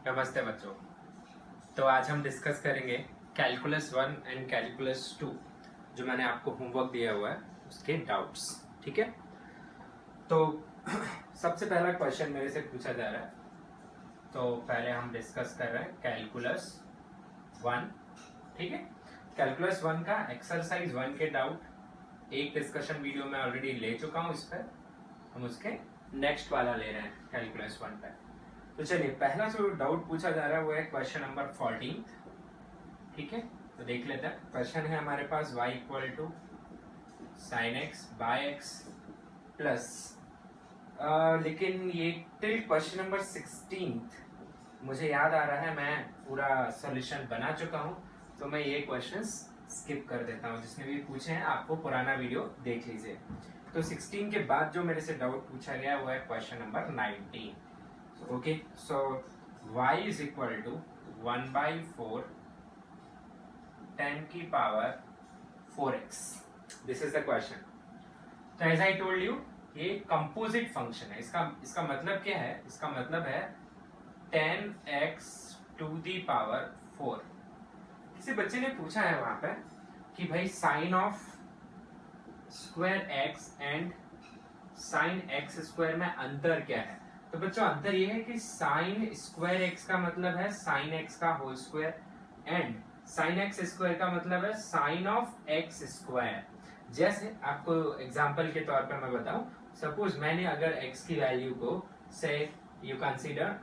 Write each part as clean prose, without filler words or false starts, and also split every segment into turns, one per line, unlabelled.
नमस्ते बच्चों। तो आज हम डिस्कस करेंगे कैलकुलस 1 एंड कैलकुलस 2 जो मैंने आपको होमवर्क दिया हुआ है उसके डाउट्स। ठीक है, तो सबसे पहला क्वेश्चन मेरे से पूछा जा रहा है। तो पहले हम डिस्कस कर रहे हैं कैलकुलस 1। ठीक है, कैलकुलस 1 का एक्सरसाइज 1 के डाउट एक डिस्कशन वीडियो में ऑलरेडी ले चुका हूँ। इस पर हम उसके नेक्स्ट वाला ले रहे हैं कैलकुलस 1 पर। तो चलिए, पहला जो डाउट पूछा जा रहा है वो है क्वेश्चन नंबर 14। ठीक है, तो देख लेते हैं। क्वेश्चन है हमारे पास y equal to sine x by x plus, लेकिन ये टिल क्वेश्चन नंबर 16 मुझे याद आ रहा है, मैं पूरा सॉल्यूशन बना चुका हूँ, तो मैं ये क्वेश्चंस स्किप कर देता हूँ। जिसने भी पूछे हैं आपको पुराना वीडियो देख लीजिए। तो 16 के बाद जो मेरे से डाउट पूछा गया वो है question number 19। Okay, so y is equal to 1 by 4 10 की power 4x. This is the question. तो as I told you, ये कंपोजिट फंक्शन है। इसका मतलब क्या है? इसका मतलब है 10x to the power 4। किसी बच्चे ने पूछा है वहां पे कि भाई sine of square x and sine x square में अंतर क्या है? तो बच्चों, अंतर ये है कि साइन स्क्वायर एक्स का मतलब है साइन एक्स का whole square and sine x square का मतलब है साइन ऑफ एक्स स्क्वायर। जैसे आपको एग्जांपल के तौर पर मैं बताऊं, सपोज मैंने अगर एक्स की वैल्यू को से यू कंसीडर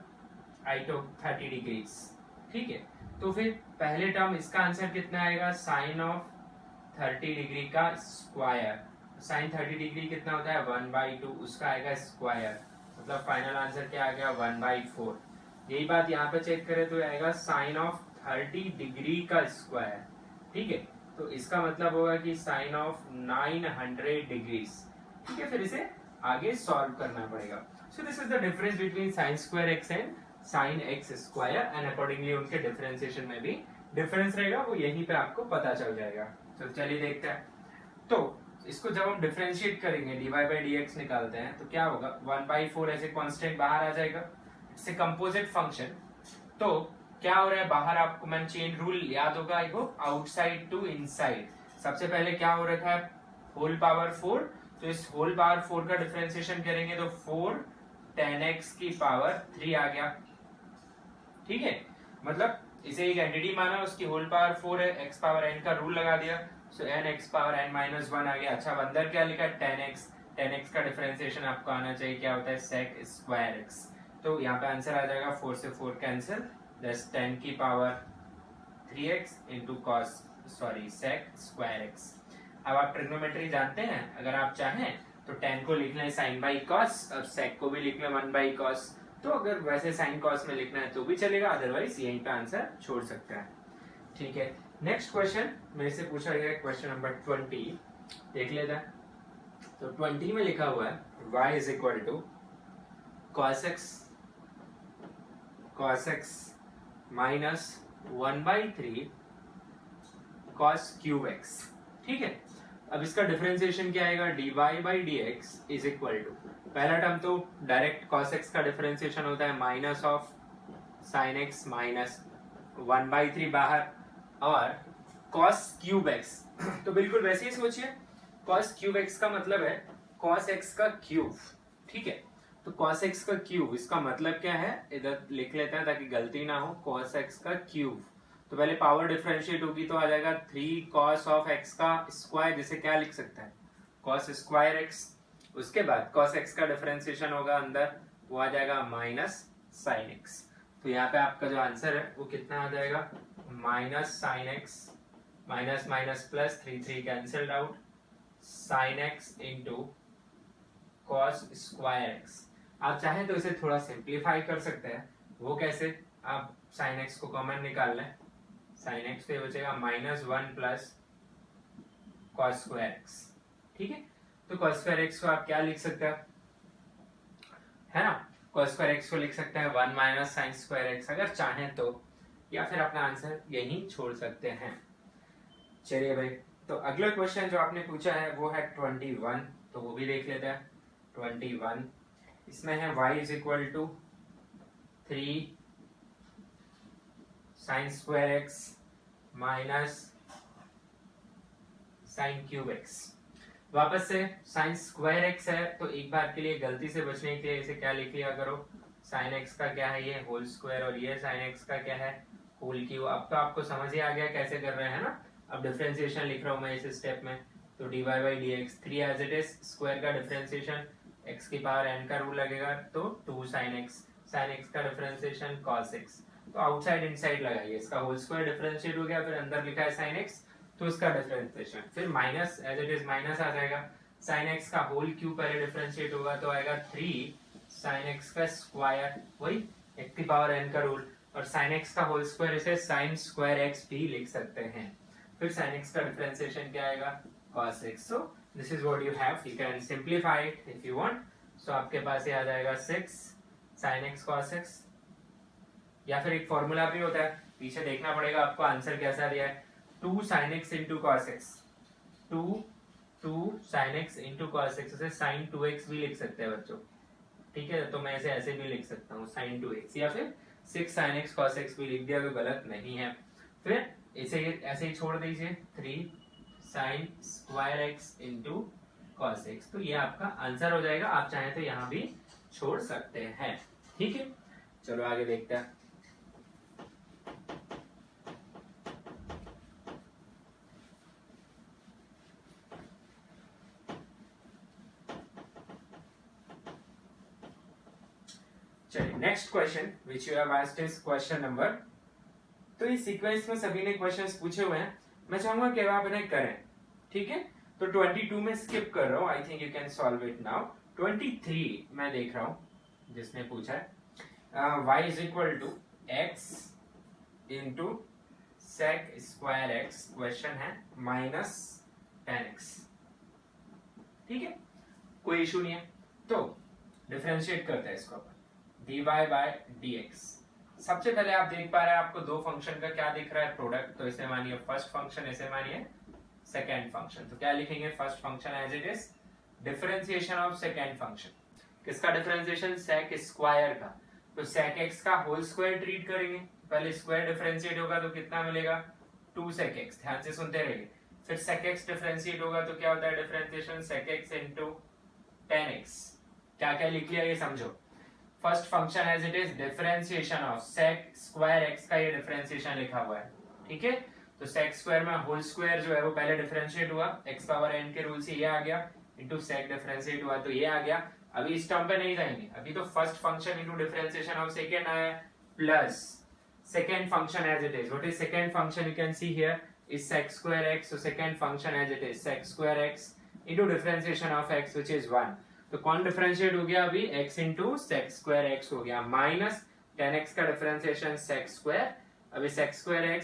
आई टू 30 डिग्रीज। ठीक है, तो फिर पहले टर्म इसका आंसर कितना आएगा? साइन ऑफ 30 डिग्री का स्क्वायर। साइन 30 डिग्री कितना होता है? 1/2, उसका आएगा स्क्वायर। मतलब फाइनल आंसर क्या आ गया? 1/4। यही बात यहाँ पे चेक करें तो आएगा साइन ऑफ 30 डिग्री का स्क्वायर। ठीक है, तो इसका मतलब होगा कि साइन ऑफ 900 डिग्रीज। ठीक है, फिर इसे आगे सॉल्व करना पड़ेगा। सो this is the difference between sign square x and sine x square and accordingly उनके डिफरेंशिएशन में भी डिफरेंस रहेगा, वो यहीं पे आपको पता चल जाएगा। तो चलिए देखते हैं। तो इसको जब हम डिफरेंशिएट करेंगे, dy by dx निकालते हैं, तो क्या होगा? 1/4 ऐसे कांस्टेंट बाहर आ जाएगा। It's a composite function. तो क्या हो रहा है बाहर? आपको मैंने चेन रूल याद होगा, I hope, outside to inside. सबसे पहले क्या हो रखा है? Whole power 4। तो इस होल पावर 4 का डिफरेंशिएशन करेंगे तो 4 10x की पावर 3 आ गया। ठीक है, मतलब इसे एक एंटिटी माना, उसकी होल पावर 4 है, x पावर n का रूल लगा दिया, सो n x पावर n - 1 आ गया। अच्छा, अंदर क्या लिखा है? 10x। 10x का डिफरेंशिएशन आपको आना चाहिए, क्या होता है? sec square x। तो यहाँ पे आंसर आ जाएगा 4 से 4 कैंसिल, दस 10 की power 3x into cos sec square x। अब आप ट्रिग्नोमेट्री जानते हैं, अगर आप चाहें तो 10 को लिख लें साइन बाई कॉस, अब sec को भी लिख लें 1/cos। तो अगर वैसे साइन कॉस में लिखना है तो भी चलेगा, अदरवाइज यहीं पे आंसर छोड़ सकते हैं। ठीक है, नेक्स्ट क्वेश्चन मेरे से पूछा गया क्वेश्चन नंबर 20। देख लेते हैं। तो 20 में लिखा हुआ है y is equal to cos x minus 1/3 cos cube x। ठीक है, अब इसका डिफरेंशिएशन क्या आएगा? dy by dx is equal to, पहला टर्म तो डायरेक्ट cos x का डिफरेंशिएशन होता है minus of sin x minus 1/3 बाहर, और cos क्यूब x। तो बिल्कुल वैसे ही सोचिए, cos क्यूब x का मतलब है cos x का क्यूब। ठीक है, तो cos x का क्यूब, इसका मतलब क्या है? इधर लिख लेते हैं ताकि गलती ना हो। cos x का क्यूब, तो पहले पावर डिफरेंशिएट होगी तो आ जाएगा 3 cos ऑफ x का स्क्वायर, जिसे क्या लिख सकते हैं? cos square x। उसके बाद cos x का डिफरेंशिएशन होगा अंदर, वो आ जाएगा माइनस sin x। तो यहाँ पे आपका जो आंसर है वो कितना आ जाएगा? Minus sine x, minus minus plus, 3 cancelled out, sign x into cos square x. आप चाहें तो इसे थोड़ा सिंप्लीफाई कर सकते हैं। वो कैसे? आप साइन एक्स को कॉमन निकाल लें, साइन एक्स तो ये बचेगा -1 प्लस कॉस स्क्वायर एक्स। ठीक है, तो कॉस स्क्वायर एक्स को आप क्या लिख सकते हैं? है ना, cos स्क्वायर x को लिख सकते हैं 1 माइनस साइन स्क्वायर x अगर चाहें तो, या फिर अपना आंसर यहीं छोड़ सकते हैं। चलिए भाई, तो अगला क्वेश्चन जो आपने पूछा है वो है 21, तो वो भी देख लेते हैं। 21 इसमें है y is equal to 3 sine square x minus sine cube x. वापस से साइन स्क्वायर एक्स है तो एक बार के लिए गलती से बचने के लिए इसे क्या लिख लिया करो, साइन एक्स का क्या है ये होल स्क्वायर और ये साइन एक्स का क्या है होल क्यूब। अब तो आपको समझ ही आ गया कैसे कर रहे हैं ना। अब डिफरेंशिएशन लिख रहा हूं मैं इस स्टेप में, तो dy by d x 3 as it is, square का डिफरेंशिएशन x की पावर n का रूल लगेगा तो 2 sin x का डिफरेंशिएशन cos x। तो आउटसाइड इनसाइड लगाइए, इसका होल स्क्वायर डिफरेंशिएट हो गया, फिर अंदर लिखा है sin x तो इसका डिफरेंशिएशन, फिर minus as it is minus आ जाएगा, sin x का होल क्यूब पहले डिफरेंशिएट होगा तो आएगा 3 sin x का स्क्वायर, वही x की पावर n का रूल, और sin x का होल स्क्वायर इसे sin स्क्वायर x भी लिख सकते हैं। फिर sin x का डिफरेंशिएशन क्या आएगा cos x। so this is what you have, you can simplify it if you want। so आपके पास ये आ जाएगा 6 sin x cos x, या फिर एक फॉर्मूला भी होता है, पीछे देखना पड़ेगा आपको आंसर कैसा दिया है, 2 sin x into cos x, 2 sin x into cos x, उसे sin 2x भी लिख सकते हैं बच्चों, ठीक है। तो मैं इसे ऐसे भी लिख सकता हूँ sin 2x, या फिर 6 sin x cos x भी लिख दिया तो गलत नहीं है। फिर इसे ऐसे ही छोड़ दीजिए, 3 sin square x into cos x, तो ये आपका आंसर हो जाएगा। आप चाहें तो यहाँ भी छोड़ सकते हैं, ठीक है। चलो आगे देखते हैं। चलिए next question which you have asked is question number, तो इस सीक्वेंस में सभी ने क्वेश्चंस पूछे हुए हैं, मैं चाहूंगा कि आप इन्हें करें, ठीक है। तो 22 में स्किप कर रहा हूं, I think you can solve it now. 23 मैं देख रहा हूं जिसने पूछा है y is equal to x into sec square x, question है माइनस 10x, ठीक है, कोई इशू नहीं है। तो डिफरेंशिएट करते हैं इसको अपन, dy बाय dx। सबसे पहले आप देख पा रहे हैं आपको दो फंक्शन का क्या दिख रहा है प्रोडक्ट, तो इसे मानिए फर्स्ट फंक्शन, इसे मानिए सेकेंड फंक्शन। तो क्या लिखेंगे first function as it is, differentiation of second function, किसका डिफरेंशिएशन सेक स्क्वायर का, तो सेक एक्स का होल स्क्वायर ट्रीट करेंगे, पहले स्क्वायर डिफरेंशिएट होगा तो कितना मिलेगा 2 सेक एक्स, ध्यान से सुनते रहिए। फिर सेक एक्स डिफरेंशिएट होगा तो क्या होता है डिफरेंशिएशन सेक एक्स इनटू 10x। क्या क्या लिख लिया ये समझो, first function as it is differentiation of sec square x का ये डिफरेंशिएशन लिखा हुआ है, ठीक है। तो सेक स्क्वायर में होल स्क्वायर जो है वो पहले डिफरेंशिएट हुआ, x पावर n के रूल से ये आ गया, इनटू सेक डिफरेंशिएट हुआ तो ये आ गया। अभी इस टर्म पे नहीं जाएंगे, अभी तो first function into differentiation of second आया plus second function as it is, what is second function, you can see here is sec square x, so second function as it is sec square x into differentiation of x which is 1। तो कौन differentiate हो गया अभी x into sec square x हो गया, minus 10x का differentiation sec square, अभी sec square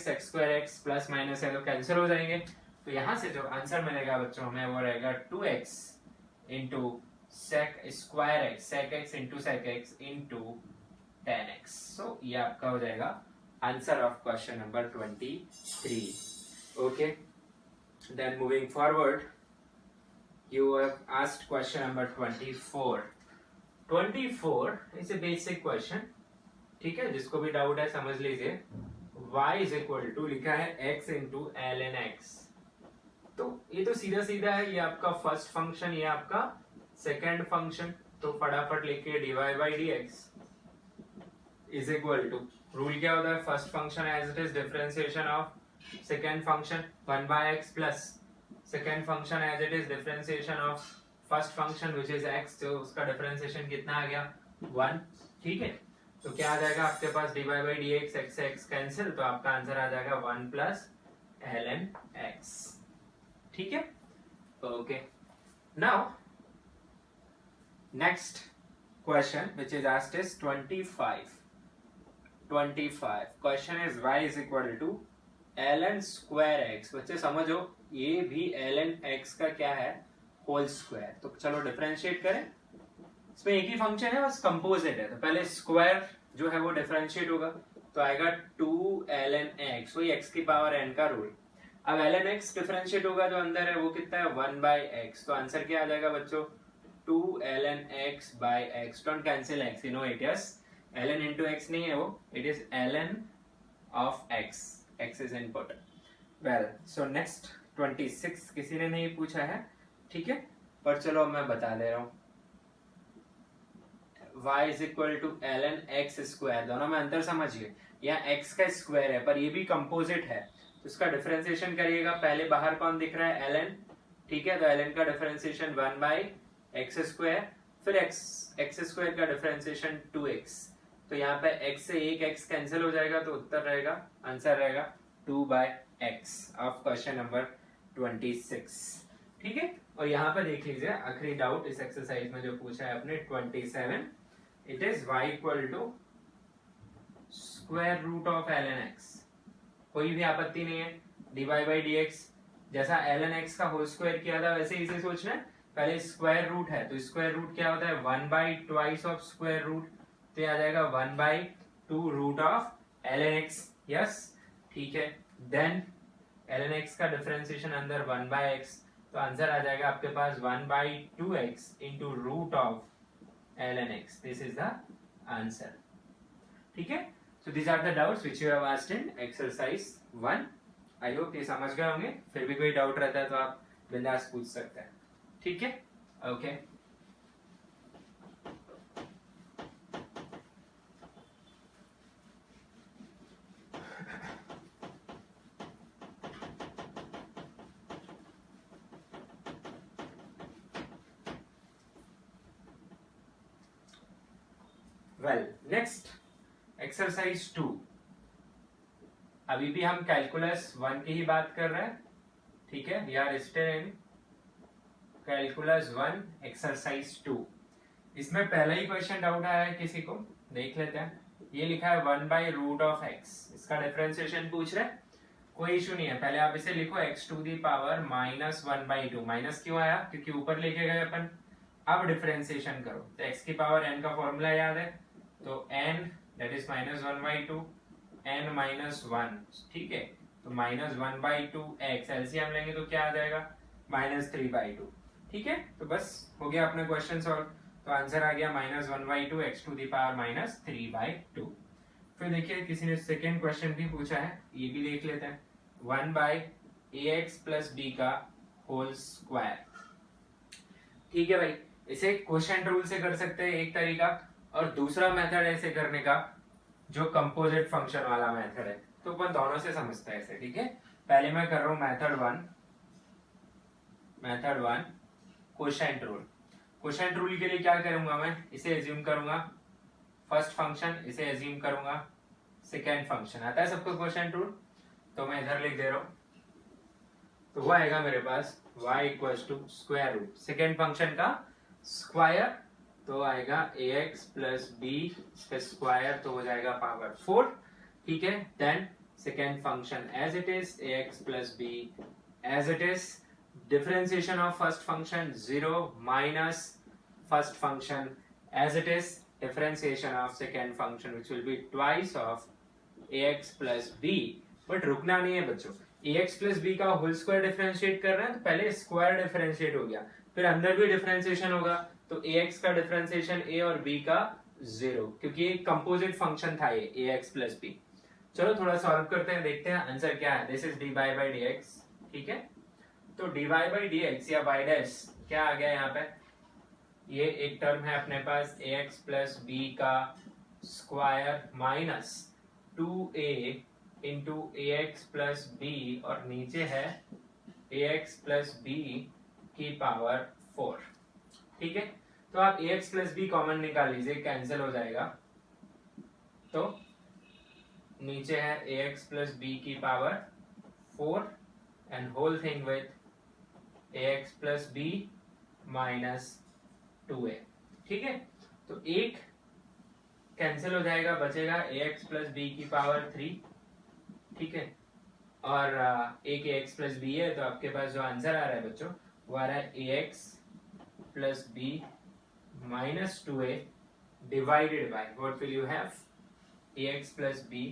x plus minus है तो कैंसिल हो जाएंगे, तो यहां से जो आंसर मिलेगा बच्चों हमें वो रहेगा 2x into sec square x, sec x into sec x into 10x। So ये आपका हो जाएगा answer of question number 23। Okay, then moving forward you have asked question number 24 is a basic question, ठीक है, जिसको भी डाउट है समझ लीजिए। y is equal to लिखा है x into ln x, तो ये तो सीधा सीधा है, ये आपका फर्स्ट फंक्शन, ये आपका सेकंड फंक्शन, तो फटाफट लिखिए dy by dx is equal to, rule क्या होता है first function as it is differentiation of second function 1 by x plus second function as it is differentiation of first function which is x, जो उसका differentiation कितना आ गया 1, ठीक है। तो क्या आ जाएगा आपके पास dy by dx, x से x कैंसिल, तो आपका आंसर आ जाएगा 1 प्लस ln x, ठीक है। Okay, now next question which is asked is 25 question is y is equal to ln square x। बच्चे समझो ये भी ln x का क्या है होल स्क्वायर, तो चलो डिफरेंशिएट करें, इसमें एक ही फंक्शन है बस कंपोजिट है, तो पहले स्क्वायर जो है वो डिफरेंशिएट होगा तो आएगा 2 ln x, वही x की पावर n का रूल। अब ln x डिफरेंशिएट होगा जो अंदर है वो कितना है 1 by x, तो आंसर क्या आ जाएगा बच्चों 2 ln x by x, don't cancel x, you know it, yes ln into x नहीं है वो, it is ln of x, x is input. Well so next 26 किसी ने नहीं पूछा है, ठीक है, पर चलो मैं बता दे रहा हूँ। y is equal to ln x square, दोनों में अंतर समझिए, यहाँ x का स्क्वायर है पर ये भी कंपोजिट है, तो इसका डिफरेंशिएशन करिएगा। पहले बाहर कौन दिख रहा है, ln, ठीक है, तो ln का डिफरेंशिएशन 1 बाई एक्स स्क्वायर, फिर x स्क्वायर का डिफरेंशिएशन 2x, तो यहाँ पे x से एक x कैंसिल हो जाएगा, तो उत्तर रहेगा, आंसर रहेगा 2 by x of question number 26, ठीक है। और यहाँ पर देख लीजिए आखिरी डाउट इस एक्सरसाइज में जो पूछा है आपने 27, it is y equal to square root of ln x, कोई भी आपत्ति नहीं है, dy बाई dx, जैसा ln x का होल स्क्वायर किया था वैसे इसे सोचना है, पहले स्क्वायर रूट है तो स्क्वायर रूट क्या होता है 1 by twice of square root, तो आ जाएगा 1 by 2 root of ln x, yes, ठीक है। देन ln x का डिफरेंशिएशन अंदर 1 बाई x, तो आंसर आ जाएगा आपके पास 1 by 2x into root of ln x, this is the answer, ठीक है। So this are the doubts which you have asked in exercise 1। I hope ये समझ गए होंगे, फिर भी कोई डाउट रहता है तो आप बिंदास पूछ सकते हैं, ठीक है, ओके। वेल नेक्स्ट एक्सरसाइज 2, अभी भी हम कैलकुलस 1 की ही बात कर रहे हैं, ठीक है, we are still in calculus 1 exercise 2। इसमें पहला ही क्वेश्चन डाउट आया है किसी को, देख लेते हैं। ये लिखा है 1 बाई रूट ऑफ एक्स, इसका डिफरेंशिएशन पूछ रहे हैं, कोई इशू नहीं है, पहले आप इसे लिखो x to the power minus 1 by 2, minus क्यों आया, क्योंकि ऊपर लेके गए अपन। अब डिफरेंशिएशन करो, तो x की पावर n का फॉर्मूला याद है, तो n that is minus 1 by 2, n minus 1, ठीक है, तो माइनस 1 बाई 2 x, एलसीएम लेंगे तो क्या आ जाएगा माइनस 3 बाई 2, ठीक है। तो बस हो गया अपना क्वेश्चन सॉल्व, तो आंसर आ गया minus 1 by 2 x to the power minus 3 by 2। फिर देखिए किसी ने सेकेंड क्वेश्चन भी पूछा है, ये भी देख लेते हैं, 1 by a x plus b का होल स्क्वायर, ठीक है भाई। इसे क्वोशिएंट रूल से कर सकते हैं एक तरीका, और दूसरा मेथड ऐसे करने का जो कंपोजिट फंक्शन वाला मेथड है, तो अपन दोनों से समझते हैं इसे, ठीक है। पहले मैं कर रहा हूं method 1 quotient rule. Quotient rule के लिए क्या करूंगा मैं, इसे एज्यूम करूंगा फर्स्ट फंक्शन, इसे एज्यूम करूंगा सेकेंड फंक्शन। आता है सबको क्वोशिएंट रूल, तो मैं इधर लिख दे रहा हूं, तो वो आएगा मेरे पास y equals to square root second function का स्क्वायर, तो आएगा ax प्लस b इसका स्क्वायर, तो हो जाएगा पावर 4, ठीक है। Then second function as it is ax plus b as it is, differentiation of first function 0 minus first function as it is, differentiation of second function which will be twice of ax plus b, but रुकना नहीं है बच्चों, ax plus b का whole square differentiate कर रहे हैं, तो पहले स्क्वायर डिफरेंशिएट हो गया, फिर अंदर भी डिफरेंशिएशन होगा, तो ax का डिफरेंशिएशन a और b का 0, क्योंकि ये कंपोजिट फंक्शन था ये ax plus b। चलो थोड़ा सॉल्व करते हैं, देखते हैं आंसर क्या है। This is dy by dx, ठीक है, तो dy by dx या y डैश क्या आ गया यहाँ पे, ये एक टर्म है अपने पास ax प्लस b का square minus 2a into ax plus b, और नीचे है ax प्लस b की पावर 4, ठीक है। तो आप ax प्लस b कॉमन निकाल लीजिए, कैंसिल हो जाएगा, तो नीचे है ax प्लस b की power 4 and whole thing with ax plus b minus 2a, ठीक है। तो एक कैंसिल हो जाएगा, बचेगा ax प्लस b की पावर 3, ठीक है, और एक ax प्लस b है, तो आपके पास जो आंसर आ रहा है बच्चों वो आ रहा है ax plus b minus 2a divided by what will you have, ax plus b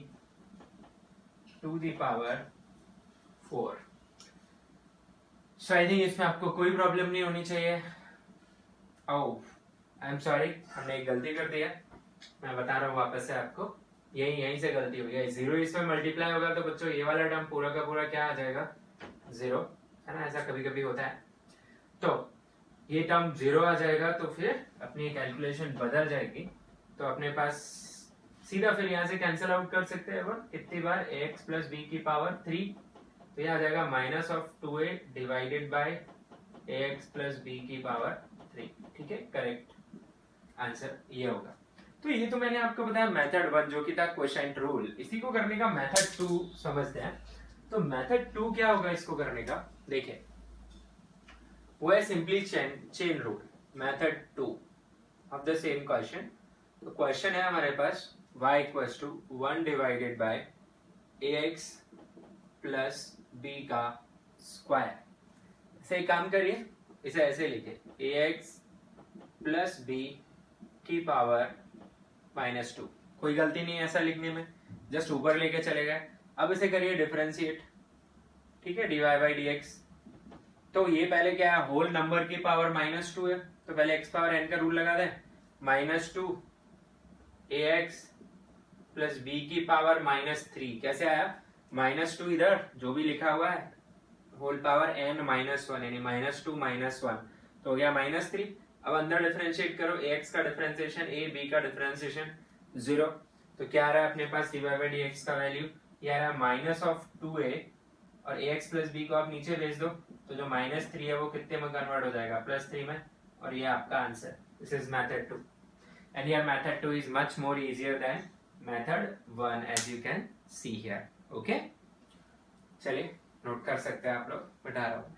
to the power 4। So I think इसमें आपको कोई प्रॉब्लम नहीं होनी चाहिए। ओह आई एम सॉरी, हमने एक गलती कर दिया, मैं बता रहा हूँ वापस से आपको, यहीं से गलती हुई है, 0 इसमें मल्टीप्लाई होगा तो बच्चों ये वाला टर्म पूरा का पूरा क्या आ जाएगा 0, है ना, ऐसा कभी कभी होता है। तो ये टर्म 0 आ जाएगा तो फिर अपनी कैलकुलेशन बदल जाएगी, तो अपने पास सीधा फिर यहाँ से कैंसिल आउट कर सकते हैं अपन कितनी बार ax प्लस बी की पावर 3, तो ये आ जाएगा minus of 2a divided by ax plus b की पावर 3। ठीक है, करेक्ट आंसर ये होगा। तो ये तो मैंने आपको बताया मेथड 1 जो कि था क्वोशिएंट रूल। इसी को करने का मेथड 2 समझते हैं। तो मेथड 2 क्या होगा इसको करने का, देखिए वो है simply chain rule. Method 2 of the same question. तो क्वेश्चन है हमारे पास y equals to 1 divided by ax plus b का स्क्वायर। इसे एक काम करिए, इसे ऐसे लिखे ax प्लस b की पावर -2। कोई गलती नहीं है ऐसा लिखने में, जस्ट ऊपर लेके चले गए। अब इसे करिए डिफरेंशिएट, ठीक है, dy बाई dx। तो ये पहले क्या है, होल नंबर की पावर -2 है, तो पहले x पावर n का रूल लगा दें, -2 ax प्लस b की पावर -3। कैसे आया, -2 इधर जो भी लिखा हुआ है होल पावर n -1 यानी -2 -1 तो हो गया -3। अब अंदर डिफरेंशिएट करो, ax का डिफरेंशिएशन a, b का डिफरेंशिएशन 0, तो क्या आ रहा है अपने पास dy बाई dx का वैल्यू, ये आ रहा है माइनस ऑफ 2a और ax प्लस b को आप नीचे भेज दो, तो जो -3 है वो कितने में कन्वर्ट हो जाएगा, +3 में, और ये आपका answer. This is method 2 and here method 2 is much more easier than method 1 as you can see here. Okay, चलिए नोट कर सकते हैं आप लोग, बता रहा हूं।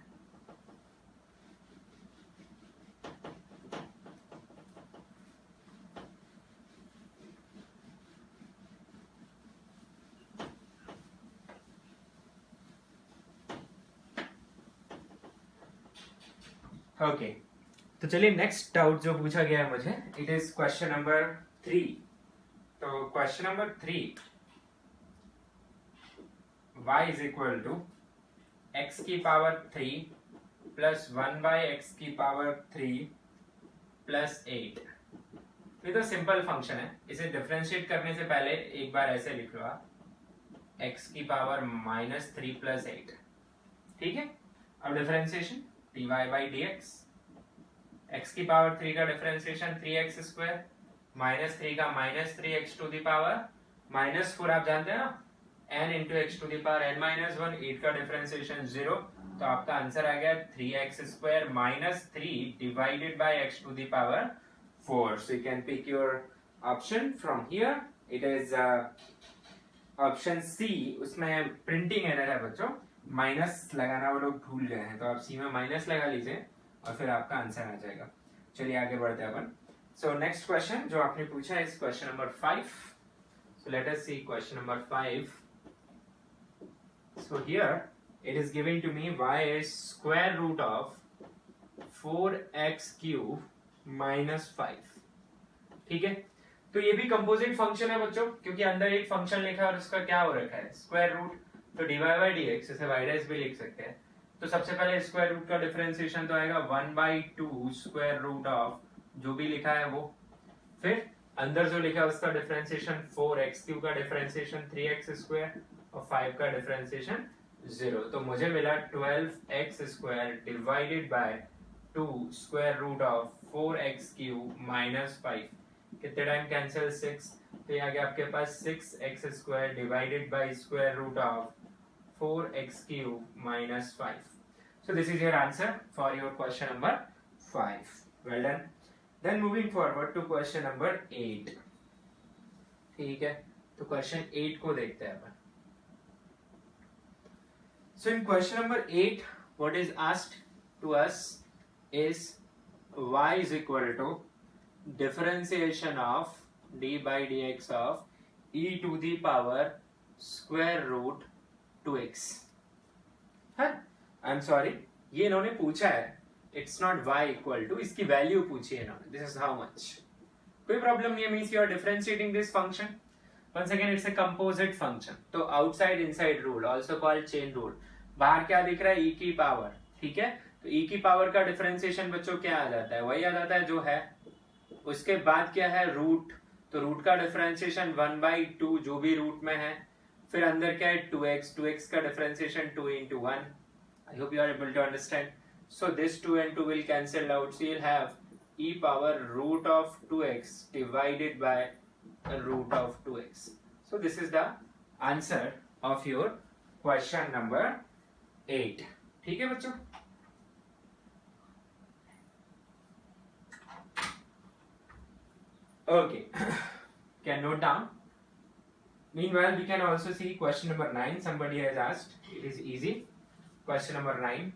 ओके, तो चलिए नेक्स्ट डाउट जो पूछा गया है मुझे, इट इज क्वेश्चन नंबर 3। तो question number 3, y is equal to x की पावर 3 प्लस 1 बाई एक्स की पावर 3 प्लस 8। ये तो सिंपल फंक्शन है, इसे डिफरेंशिएट करने से पहले एक बार ऐसे लिख लो आप, x की पावर -3 प्लस 8। ठीक है, अब differentiation dy by dx, x की पावर 3 का डिफरेंशिएशन 3x स्क्वायर -3 का -3x टू द पावर -4, आप जानते हैं ना n into x to the power n-1, 8 का डिफरेंशिएशन 0, तो आपका आंसर आ गया 3x square -3 divided by x to the power 4। So you can pick your option from here, it is option C. उसमें प्रिंटिंग एरर है बच्चों, minus लगाना वो लोग भूल गए हैं, तो आप सी में माइनस लगा लीजिए और फिर आपका आंसर आ जाएगा। चलिए आगे बढ़ते हैं अपन। सो नेक्स्ट क्वेश्चन जो आपने पूछा है इस question number 5। So let us see question number 5। So here it is given to me y is square root of 4x cube minus 5। ठीक है, तो ये भी कंपोजिट फंक्शन है बच्चों, क्योंकि अंदर एक फंक्शन लिखा है और उसका क्या हो रखा है स्क्वायर रूट, तो dy बाई dx इसे y डैश भी लिख सकते हैं। तो सबसे पहले स्क्वायर रूट का डिफरेंशिएशन तो आएगा 1/2 स्क्वायर रूट ऑफ जो भी लिखा है वो, फिर अंदर जो लिखा है उसका डिफरेंशिएशन 4x क्यूब का डिफरेंशिएशन 3x स्क्वायर और 5 का डिफरेंशिएशन 0, तो मुझे मिला 12x square divided by 2 square root of 4x cube minus 5। कितने टाइम कैंसिल 6, तो ये आ गया आपके पास 6x square divided by square root of 4x cube minus 5. So this is your answer for your question number 5. Well done. Then moving forward to question number 8. ठीक है, तो question 8 को देखते हैं अपन। So in question number 8, what is asked to us is y is equal to differentiation of d by dx of e to the power square root 2x। है, I am sorry, ये इन्होंने पूछा है, it's not y equal to, इसकी value पूछी है इन्होंने, this is how much. कोई प्रॉब्लम नहीं है, means you are differentiating this function. Once again it's a composite function, तो outside inside rule also called chain rule. बाहर क्या दिख रहा है, e की पावर, ठीक है, तो e की पावर का डिफरेंशिएशन बच्चों क्या आ जाता है, वही आ जाता है जो है, उसके बाद क्या है रूट, तो रूट का डिफरेंशिएशन 1/2 जो भी रूट में है, फिर अंदर क्या है 2x का differentiation 2 into 1. I hope you are able to understand. So this 2 and 2 will cancel out, so you'll have e power root of 2x divided by root of 2x. So this is the answer of your question number 8. ठीक है बच्चों? Okay. Can note down. Meanwhile, we can also see question number 9. Somebody has asked. It is easy. Question number 9.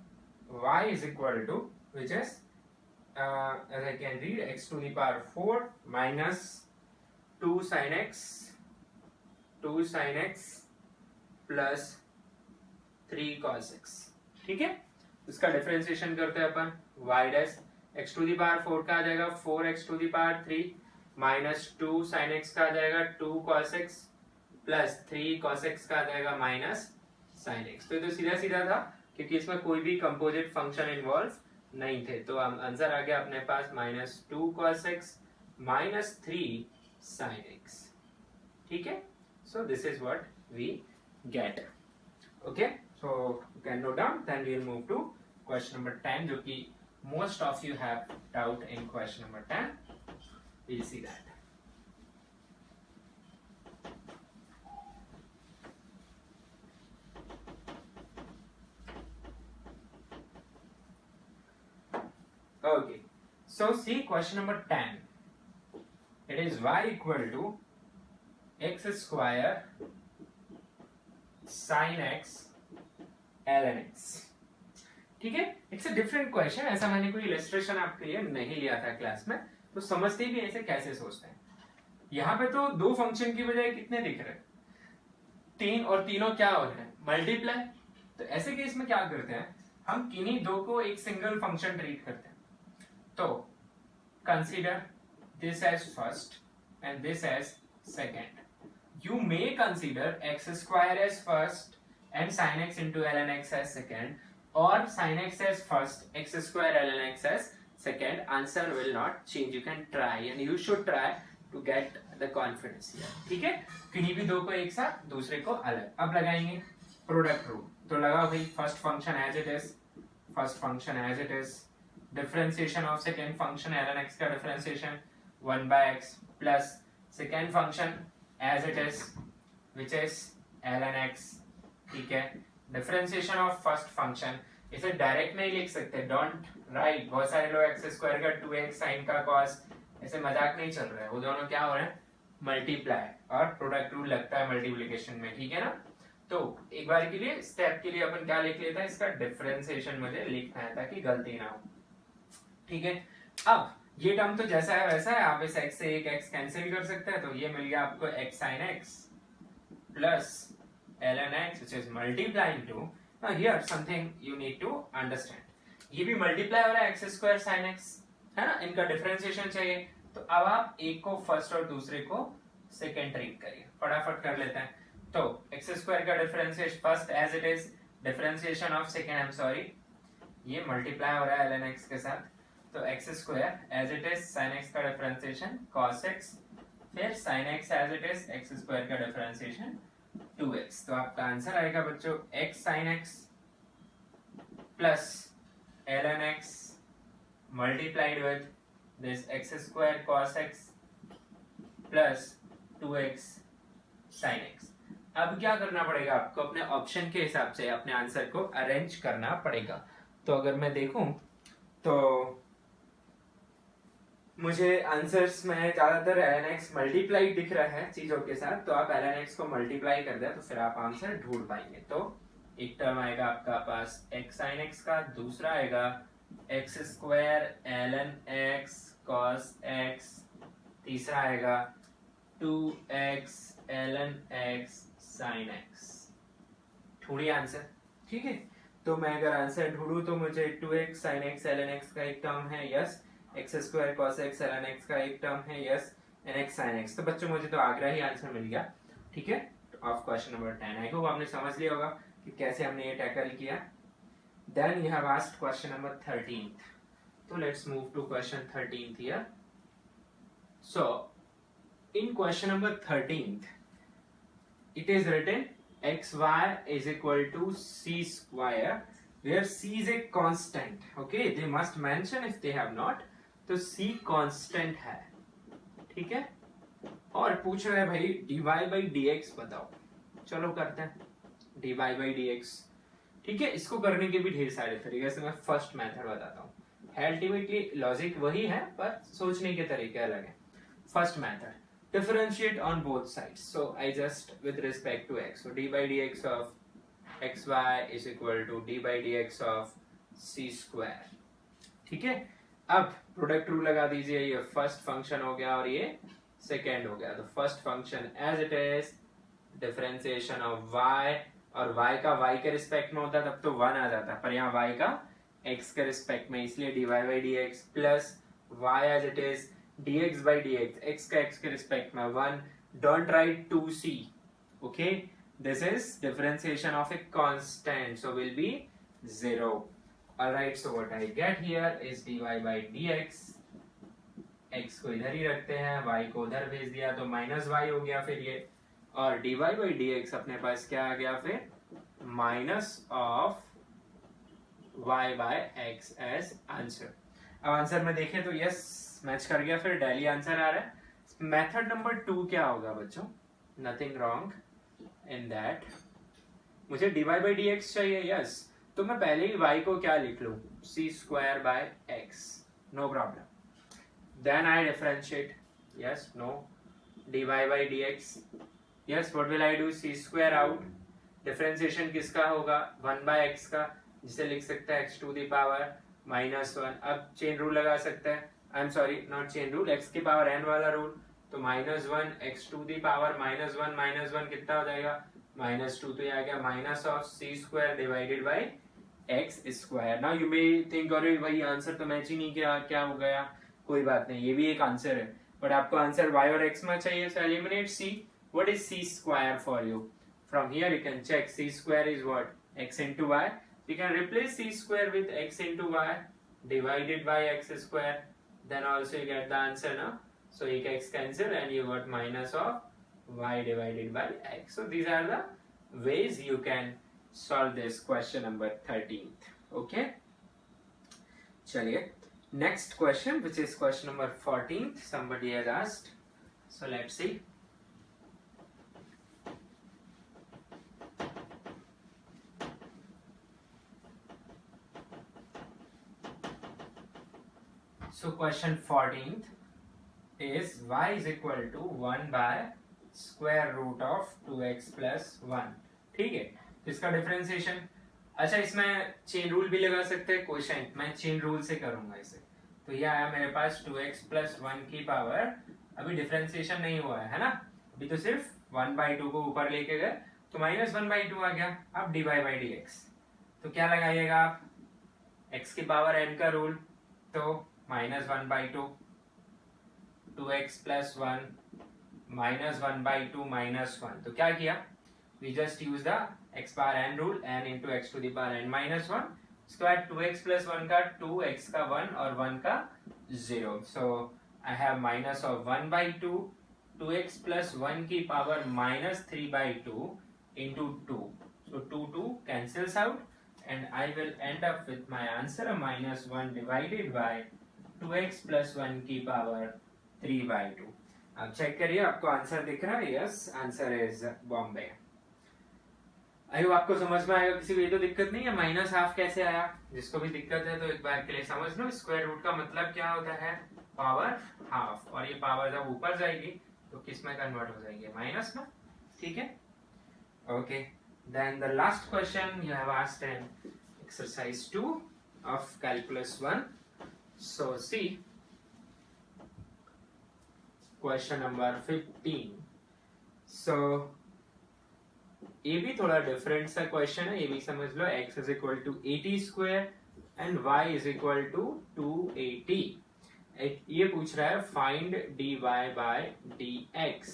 Y is equal to, which is, as I can read, x to the power 4 minus 2 sin x plus 3 cos x. ठीक है? इसका differentiation करते हैं अपन. y dash x to the power 4 का आ जाएगा 4x to the power 3 minus 2 sin x का आ जाएगा 2 cos x plus 3 cos x का आ जाएगा माइनस sin x. तो ये तो सीधा सीधा था क्योंकि इसमें कोई भी कंपोजिट फंक्शन इन्वॉल्व नहीं थे. तो आंसर आ गया अपने पास minus 2 cos x minus 3 sin x. ठीक है? So this is what we get. Okay, so you can note down. Then we will move to question number 10, जो कि most of you have doubt in question number 10. We'll see that. Okay, so see question number 10. It is y equal to x square sin x ln x. ठीक है? It's a different question. ऐसा मैंने कोई illustration आपके लिए नहीं लिया था क्लास में, तो समझते भी ऐसे कैसे सोचते हैं. यहाँ पे तो दो फंक्शन की बजाय कितने दिख रहे हैं? 3, और तीनों क्या हो रहे हैं? मल्टीप्लाई. तो ऐसे केस में क्या करते हैं हम? किन्हीं दो को एक सिंगल फंक्शन ट्रीट करते हैं. तो consider this as first and this as second. You may consider x square as first and sine x into l n x as second, और sine x as first, x square l n x as second. Answer will not change. You can try and you should try to get the confidence here. ठीक है? किन्हीं भी दो को एक साथ, दूसरे को अलग. अब लगाएंगे प्रोडक्ट रूल. तो लगाओ भाई first function as it is, differentiation of second function ln x का differentiation 1/x plus second function as it is which is ln x. ठीक है? Differentiation of first function. इसे डायरेक्ट नहीं लिख सकते, डोंट राइट. बहुत सारे लोग एक्स स्क्वायर का 2x साइन का cos, ऐसे मजाक नहीं चल रहा है. वो दोनों क्या हो रहे हैं? मल्टीप्लाई. और प्रोडक्ट रूल लगता है मल्टीप्लिकेशन में. ठीक है ना? तो एक बार के लिए स्टेप के लिए अपन क्या लिख लेते हैं? इसका डिफरेंशिएशन मुझे लिखना है ताकि गलती ना हो. ठीक है? अब ये टर्म तो जैसा है वैसा है. आप इस x से एक x कैंसिल कर सकते हैं, तो ये मिल गया आपको x sin x plus ln x which is multiplying to. Now here something you need to understand. ये भी मल्टीप्लाई हो रहा है x स्क्वायर sin x, है ना? इनका डिफरेंशिएशन चाहिए. तो अब आप एक को फर्स्ट और दूसरे को सेकेंड ट्रीट करिए. फटाफट कर लेते हैं. तो x स्क्वायर का differentiation first as it is, differentiation of second, I am sorry, ये मल्टीप्लाई हो रहा है ln x के साथ. तो x square as it is sin x का डिफरेंशिएशन cos x, फिर sin x as it is x square का डिफरेंशिएशन 2x. तो आपका आंसर आएगा बच्चों x sin x plus ln x multiplied with this x square cos x plus 2x sin x. अब क्या करना पड़ेगा आपको? अपने ऑप्शन के हिसाब से अपने आंसर को अरेंज करना पड़ेगा. तो अगर मैं देखूं तो मुझे आंसर्स में ज्यादातर ln x मल्टीप्लाई दिख रहा है चीजों के साथ. तो आप ln x को मल्टीप्लाई कर दें तो फिर आप आंसर ढूंढ पाएंगे. तो एक टर्म आएगा आपका पास x sin x का, दूसरा आएगा x square ln x cos x, तीसरा आएगा 2x ln x sin x. ढूंढिए आंसर. ठीक है? तो मैं अगर आंसर ढूंढूं तो मुझे 2x sin x ln x का एक टर्म है, yes. x square cos x ln x का एक टर्म है, yes. and x sin x. तो बच्चों मुझे तो आगरा ही आंसर मिल गया. ठीक है? Of question number 10. I hope आपने समझ लिया होगा कि कैसे हमने ये टैकल किया. Then you have asked question number 13th. So let's move to question 13th here. So in question number 13th, it is written xy is equal to c square, where c is a constant. Okay, they must mention if they have not, तो c constant है, ठीक है. और पूछ रहा है भाई dy by dx बताओ. चलो करते हैं dy by dx. ठीक है, इसको करने के भी ढेर सारे तरीके से मैं फर्स्ट मेथड बताता हूँ. अल्टीमेटली लॉजिक वही है पर सोचने के तरीके अलग हैं. First method, differentiate on both sides. So I just with respect to x, so d by dx of xy is equal to d by dx of c square. ठीक है, अब प्रोडक्ट रूल लगा दीजिए. ये फर्स्ट फंक्शन हो गया और ये सेकेंड हो गया. तो first function as it is differentiation of y, और y का y के रिस्पेक्ट में होता तब तो 1 आ जाता, पर यहाँ y का x के रिस्पेक्ट में, इसलिए dy by dx plus y as it is dx by dx, x का x के रिस्पेक्ट में 1. Don't write 2c. Okay, this is differentiation of a constant, so will be 0. Alright, so what I get here is dy by dx. x को इधर ही रखते हैं, y को उधर भेज दिया तो माइनस y हो गया फिर ये, और dy by dx अपने पास क्या आ गया फिर, minus of y by x as answer. अब आंसर में देखें तो यस मैच कर गया, फिर डेली आंसर आ रहा है. मेथड नंबर 2 क्या होगा बच्चों? Nothing wrong in that. मुझे dy by dx चाहिए, यस, तो मैं पहले ही y को क्या लिख लूं, c square by x, no problem. Then I differentiate, yes, no, dy by dx, yes, what will I do, c square out. Differentiation किसका होगा, 1 by x का, जिसे लिख सकते हैं x to the power -1. अब चेन रूल लगा सकते हैं, आई am sorry not chain rule, x की पावर n वाला रूल. तो -1 x टू दी पावर -1 कितना हो जाएगा, -2. तो ये आ गया minus of c square divided by x square. Now you may think अरे भाई आंसर तो मैच ही नहीं किया, क्या हो गया. कोई बात नहीं, ये भी एक आंसर है, बट आपको आंसर y और x में चाहिए. So eliminate c. What is c square for you? From here you can check c square is what, x into y. You can replace c square with x into y divided by x square. Then also you get the answer, no? So you x cancel and you got minus of y divided by x. So these are the ways you can solve this question number 13th. Okay? चलिए next question, which is question number 14th. Somebody has asked. So let's see. So question 14th is y is equal to 1 by square root of 2x plus 1. ठीक है, तो इसका differentiation. अच्छा, इसमें chain rule भी लगा सकते हैं, क्वेश्चन मैं चेन रूल से करूंगा इसे. तो ये आया मेरे पास 2x plus 1 की पावर, अभी डिफरेंशिएशन नहीं हुआ है ना, अभी तो सिर्फ 1/2 को ऊपर लेके गए तो -1/2 आ गया. अब dy by dx, तो क्या लगाइएगा आप, x की पावर n का रूल, तो -1/2, 2x plus 1 -1/2 -1. तो क्या किया, we just use the x power n rule, n into x to the power n -1. इसके बाद 2x plus 1 का 2, x का 1 और 1 का 0. So I have minus of 1/2, 2x plus 1 की power -3/2 into 2. So 2 cancels out and I will end up with my answer -1 divided by 2x plus 1 की power 3/2. अब check करिए, आपको आंसर दिख रहा है, yes, answer is Bombay. I hope आपको समझ में आएगा, किसी को ये तो दिक्कत नहीं है माइनस हाफ कैसे आया. जिसको भी दिक्कत है तो एक बार के लिए समझ लो, स्क्वायर रूट का मतलब क्या होता है, पावर हाफ, और ये पावर जब ऊपर जाएगी तो किस में कन्वर्ट हो जाएगी, माइनस में. ठीक है, okay. Then the last question you have asked in exercise 2 of calculus 1. So see question number 15. So ये भी थोड़ा डिफरेंट सा क्वेश्चन है, ये भी समझ लो. x is equal to 80 square and y is equal to 280. ये पूछ रहा है find dy by dx.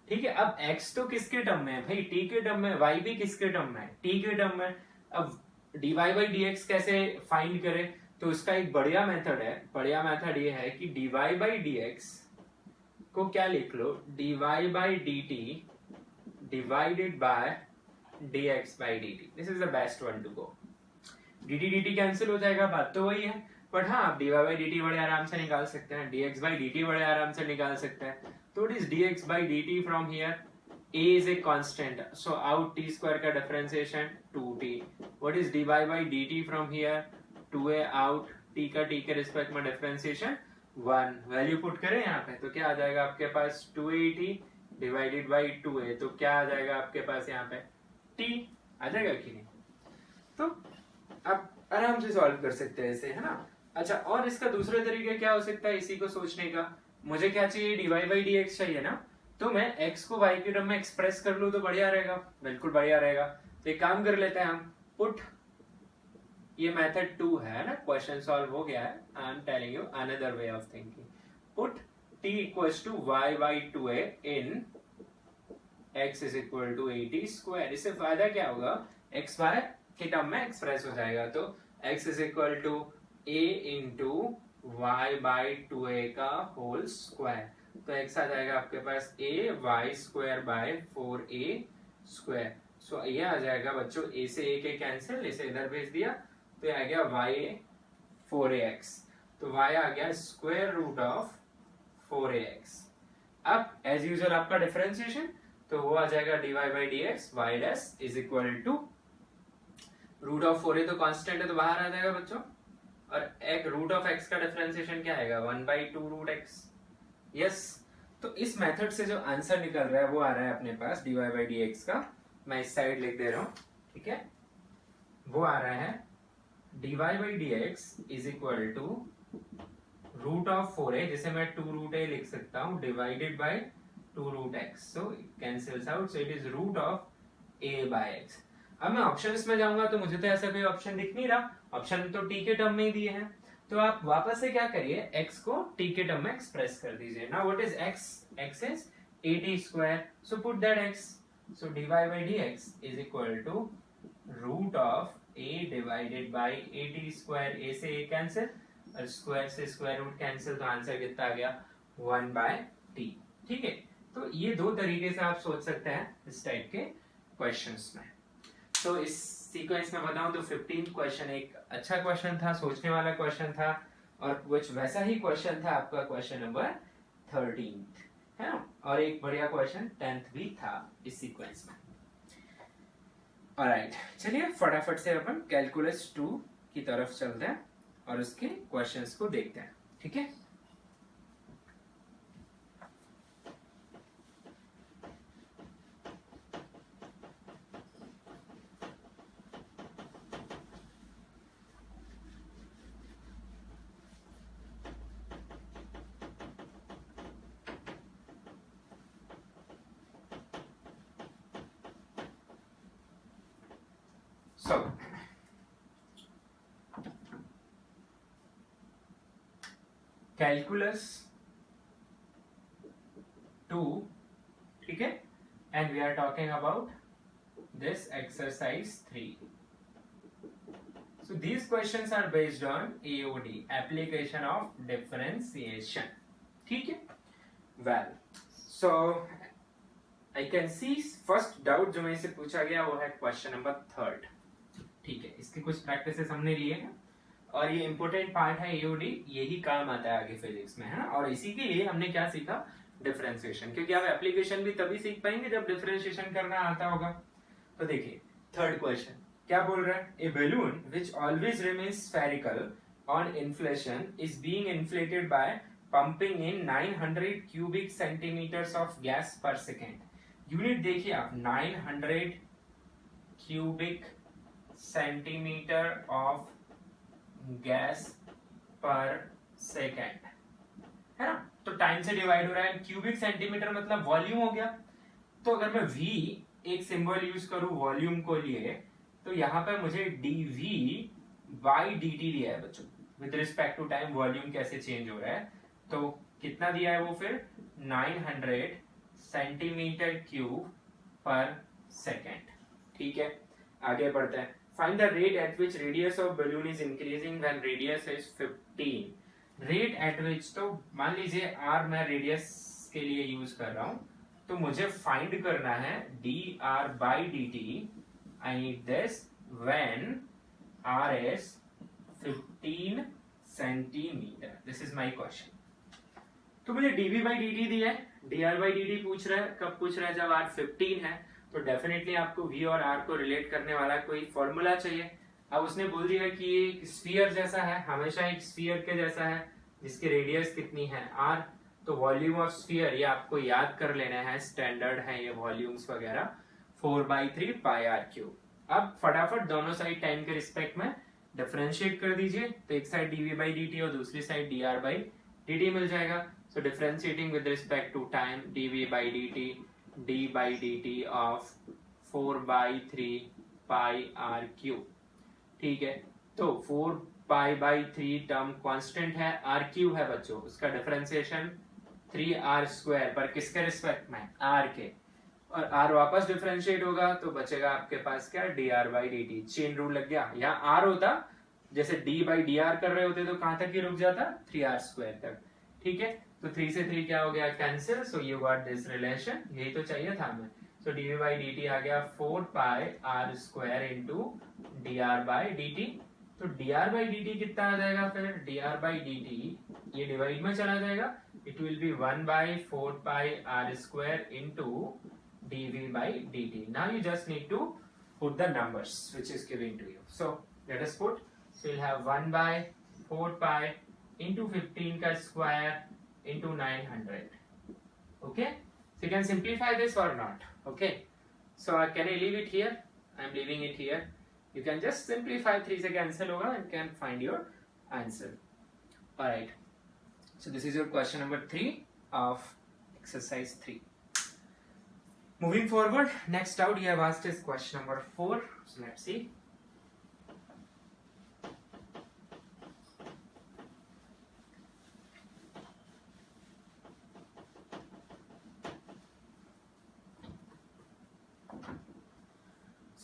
ठीक है, अब x तो किसके टर्म में है भाई, t के टर्म में, y भी किसके टर्म में है, t के टर्म में. अब dy by dx कैसे फाइंड करें, तो इसका एक बढ़िया मेथड है. बढ़िया मेथड ये है कि dy by dx को क्या लिख लो, dy by dt divided by dx by dt. This is the best one to go. dt dt cancel हो जाएगा, बात तो वही है, बट हाँ आप dy बाई dt बड़े आराम से निकाल सकते हैं, dx बाई dt बड़े आराम से निकाल सकते हैं. तो it is dx by dt from here. a is a constant, so out t square का differentiation 2t. what is dy by dt from here? 2a out, t का t के रिस्पेक्ट में differentiation 1. वैल्यू पुट करें यहाँ पे तो क्या आ जाएगा आपके पास 2at डिवाइडेड बाई 2a. तो क्या आ जाएगा आपके पास यहाँ पे t आ जाएगा कि नहीं. तो आप आराम से सॉल्व कर सकते हैं ऐसे, है ना. अच्छा, और इसका दूसरा तरीका क्या हो सकता है इसी को सोचने का. मुझे क्या चाहिए, dy बाई dx चाहिए ना, तो मैं x को y के टर्म में एक्सप्रेस कर लूं तो बढ़िया रहेगा, बिल्कुल बढ़िया रहेगा. तो एक काम कर लेते हैं हम, पुट, ये मेथड 2 है ना, क्वेश्चन सॉल्व हो गया है. I am telling you another way of thinking. Put t equals to y by 2a in x is equal to 80 square. इससे फायदा क्या होगा, x y के टर्म में एक्सप्रेस हो जाएगा. तो x is equal to a into y by 2a का होल स्क्वायर. तो x आ जाएगा आपके पास a y square by 4a square. So ये आ जाएगा बच्चों, a से a के कैंसिल, इसे इधर भेज दिया तो ये आ गया y 4ax. तो y आ गया स्क्वायर रूट ऑफ 4ax. अब एज यूजुअल आपका डिफरेंशिएशन, तो वो आ जाएगा dy by dx y dash is equal to root of 4a, तो कांस्टेंट है तो बाहर आ जाएगा बच्चों. और एक रूट ऑफ x का डिफरेंशिएशन क्या आएगा, 1/2 रूट x. यस, तो इस मेथड से जो आंसर निकल रहा है वो आ रहा है अपने पास dy बाई dx का. मैं इस साइड लिख दे रहा हूं, ठीक है. वो आ रहा है dy by dx is equal to root of 4a, जिसे मैं 2 रूट a लिख सकता हूं, divided by 2 root x. So cancels out, so it is root of a by x. अब मैं ऑप्शंस में जाऊंगा तो मुझे तो ऐसा कोई ऑप्शन दिख नहीं रहा, ऑप्शन तो t के टर्म में ही दिए हैं. तो आप वापस से क्या करिए, x को t के टर्म में एक्सप्रेस कर दीजिए. Now what is x? x is 80 square, so put that x. So dy by dx is equal to root of a divided by 80 square. a से a कैंसिल और square से square root cancel, तो answer कितना आ गया 1/t. ठीक है, तो ये दो तरीके से आप सोच सकते हैं इस टाइप के क्वेश्चंस में. तो इस सीक्वेंस में बताऊं तो 15 क्वेश्चन एक अच्छा क्वेश्चन था, सोचने वाला क्वेश्चन था, और कुछ वैसा ही क्वेश्चन था आपका क्वेश्चन नंबर 13 है ना, और एक बढ़िया क्वेश्चन 10th भी था इस सीक्वेंस में. ऑलराइट, चलिए फटाफट से अपन कैलकुलस 2 की तरफ चलते हैं और उसके क्वेश्चंस को देखते हैं. ठीक है, so calculus 2, ठीक है, and we are talking about this exercise 3. So these questions are based on AOD, application of differentiation. ठीक है, well, so I can see first doubt जो मेरे से पूछा गया वो है क्वेश्चन नंबर 3. ठीक है, इसके कुछ प्रैक्टिसेस हमने लिए हैं और ये इंपॉर्टेंट पार्ट है एओडी, यही काम आता है आगे फिजिक्स में, है ना. और इसी के लिए हमने क्या सीखा, डिफरेंशिएशन, क्योंकि आप एप्लीकेशन भी तभी सीख पाएंगे जब डिफरेंशिएशन करना आता होगा. तो देखिए थर्ड क्वेश्चन क्या बोल रहा है, ए balloon which always remains spherical on inflation is being inflated by pumping in 900 cubic centimeters of gas per second. Unit देखिए आप, 900 cubic centimeter of gas per second, है ना. तो टाइम से डिवाइड हो रहा है, क्यूबिक सेंटीमीटर मतलब वॉल्यूम हो गया. तो अगर मैं v एक सिंबल यूज करूं वॉल्यूम को लिए, तो यहाँ पे मुझे dv by dt दिया है बच्चों, with respect to time volume कैसे चेंज हो रहा है. तो कितना दिया है वो फिर 900 सेंटीमीटर क्यूब पर सेकेंड. ठीक है, आगे बढ़ते हैं. Find the rate at which radius of balloon is increasing when radius is 15. Rate at विच, तो मान लीजिए r मैं रेडियस के लिए यूज कर रहा हूं, तो मुझे फाइंड करना है dr by dt. I need this when r is 15 centimetre. This is my question. तो मुझे dv by dt दिया है, dr by dt पूछ रहा है. कब पूछ रहा है? जब r 15 है. तो डेफिनेटली आपको v और r को रिलेट करने वाला कोई फॉर्मूला चाहिए. अब उसने बोल दिया कि ये एक स्फीयर जैसा है, हमेशा एक स्फीयर के जैसा है, जिसकी रेडियस कितनी है r. तो वॉल्यूम ऑफ स्फीयर ये आपको याद कर लेना है, स्टैंडर्ड है ये वॉल्यूम्स वगैरह, 4/3 पाई r क्यूब. अब फटाफट दोनों साइड टाइम के रिस्पेक्ट में डिफरेंशिएट कर दीजिए. तो एक साइड dv by dt और दूसरी साइड dr by dt मिल जाएगा. So differentiating with respect to time, dv by dt, d by dt of 4/3 pi r cube. ठीक है, तो 4 pi by 3 टर्म कांस्टेंट है, r क्यूब है बच्चों, उसका डिफरेंशिएशन 3r स्क्वायर पर किसके रिस्पेक्ट में? r के. और r वापस डिफरेंशिएट होगा तो बचेगा आपके पास क्या? dr by dt. Chain rule लग गया. यहाँ r होता, जैसे d by dr कर रहे होते तो कहां तक ही रुक जाता? 3r स्क्वायर तक. ठीक है, तो 3 से 3 क्या हो गया? Cancel. So you got this relation. यही तो चाहिए था हमें. सो dv by dt आ गया 4 pi r square into dr by dt. तो dr by dt कितना आ जाएगा फिर? dr by dt ये डिवाइड में चला जाएगा. It will be 1/4 pi r square into dv by dt. Now you just need to put the numbers which is given to you. So let us put. So you'll have 1/4 pi into 15 का square into 900. Okay, so you can simplify this or not. Okay, so can I leave it here? I am leaving it here. You can just simplify. 3 से cancel होगा and can find your answer. All right, so this is your question number 3 of exercise 3. Moving forward, next out you have asked is question number 4. So let's see.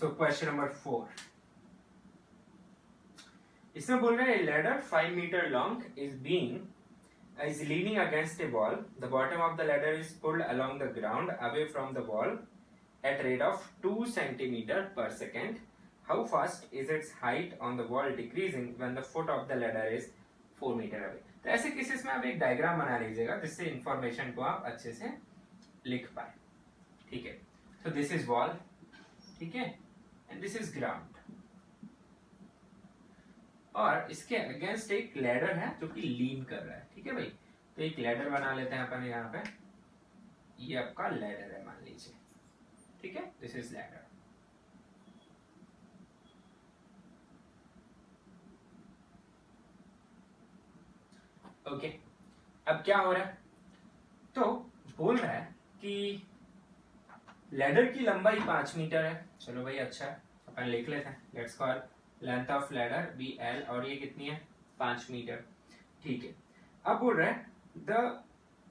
So question number 4. इसमें बोल रहे हैं ladder 5 meter long is leaning against a wall. The bottom of the ladder is pulled along the ground away from the wall at rate of 2 centimeter per second. How fast is its height on the wall decreasing when the foot of the ladder is 4 meter away? तो ऐसे cases में आप एक diagram बना लीजिएगा जिससे information को आप अच्छे से लिख पाए. ठीक है, so this is wall. ठीक है, and this is ground. और इसके अगेंस्ट एक लैडर है जो कि लीन कर रहा है. ठीक है भाई, तो एक लैडर बना लेते हैं अपन यहाँ पे. ये आपका लैडर है मान लीजिए. ठीक है, दिस इज लैडर. ओके, अब क्या हो रहा है? तो बोल रहा है कि लैडर की लंबाई 5 मीटर है. चलो भाई अच्छा है, अपन लिख लेते हैं. Let's call length of ladder BL और ये कितनी है? 5 मीटर. ठीक है, अब बोल रहा है the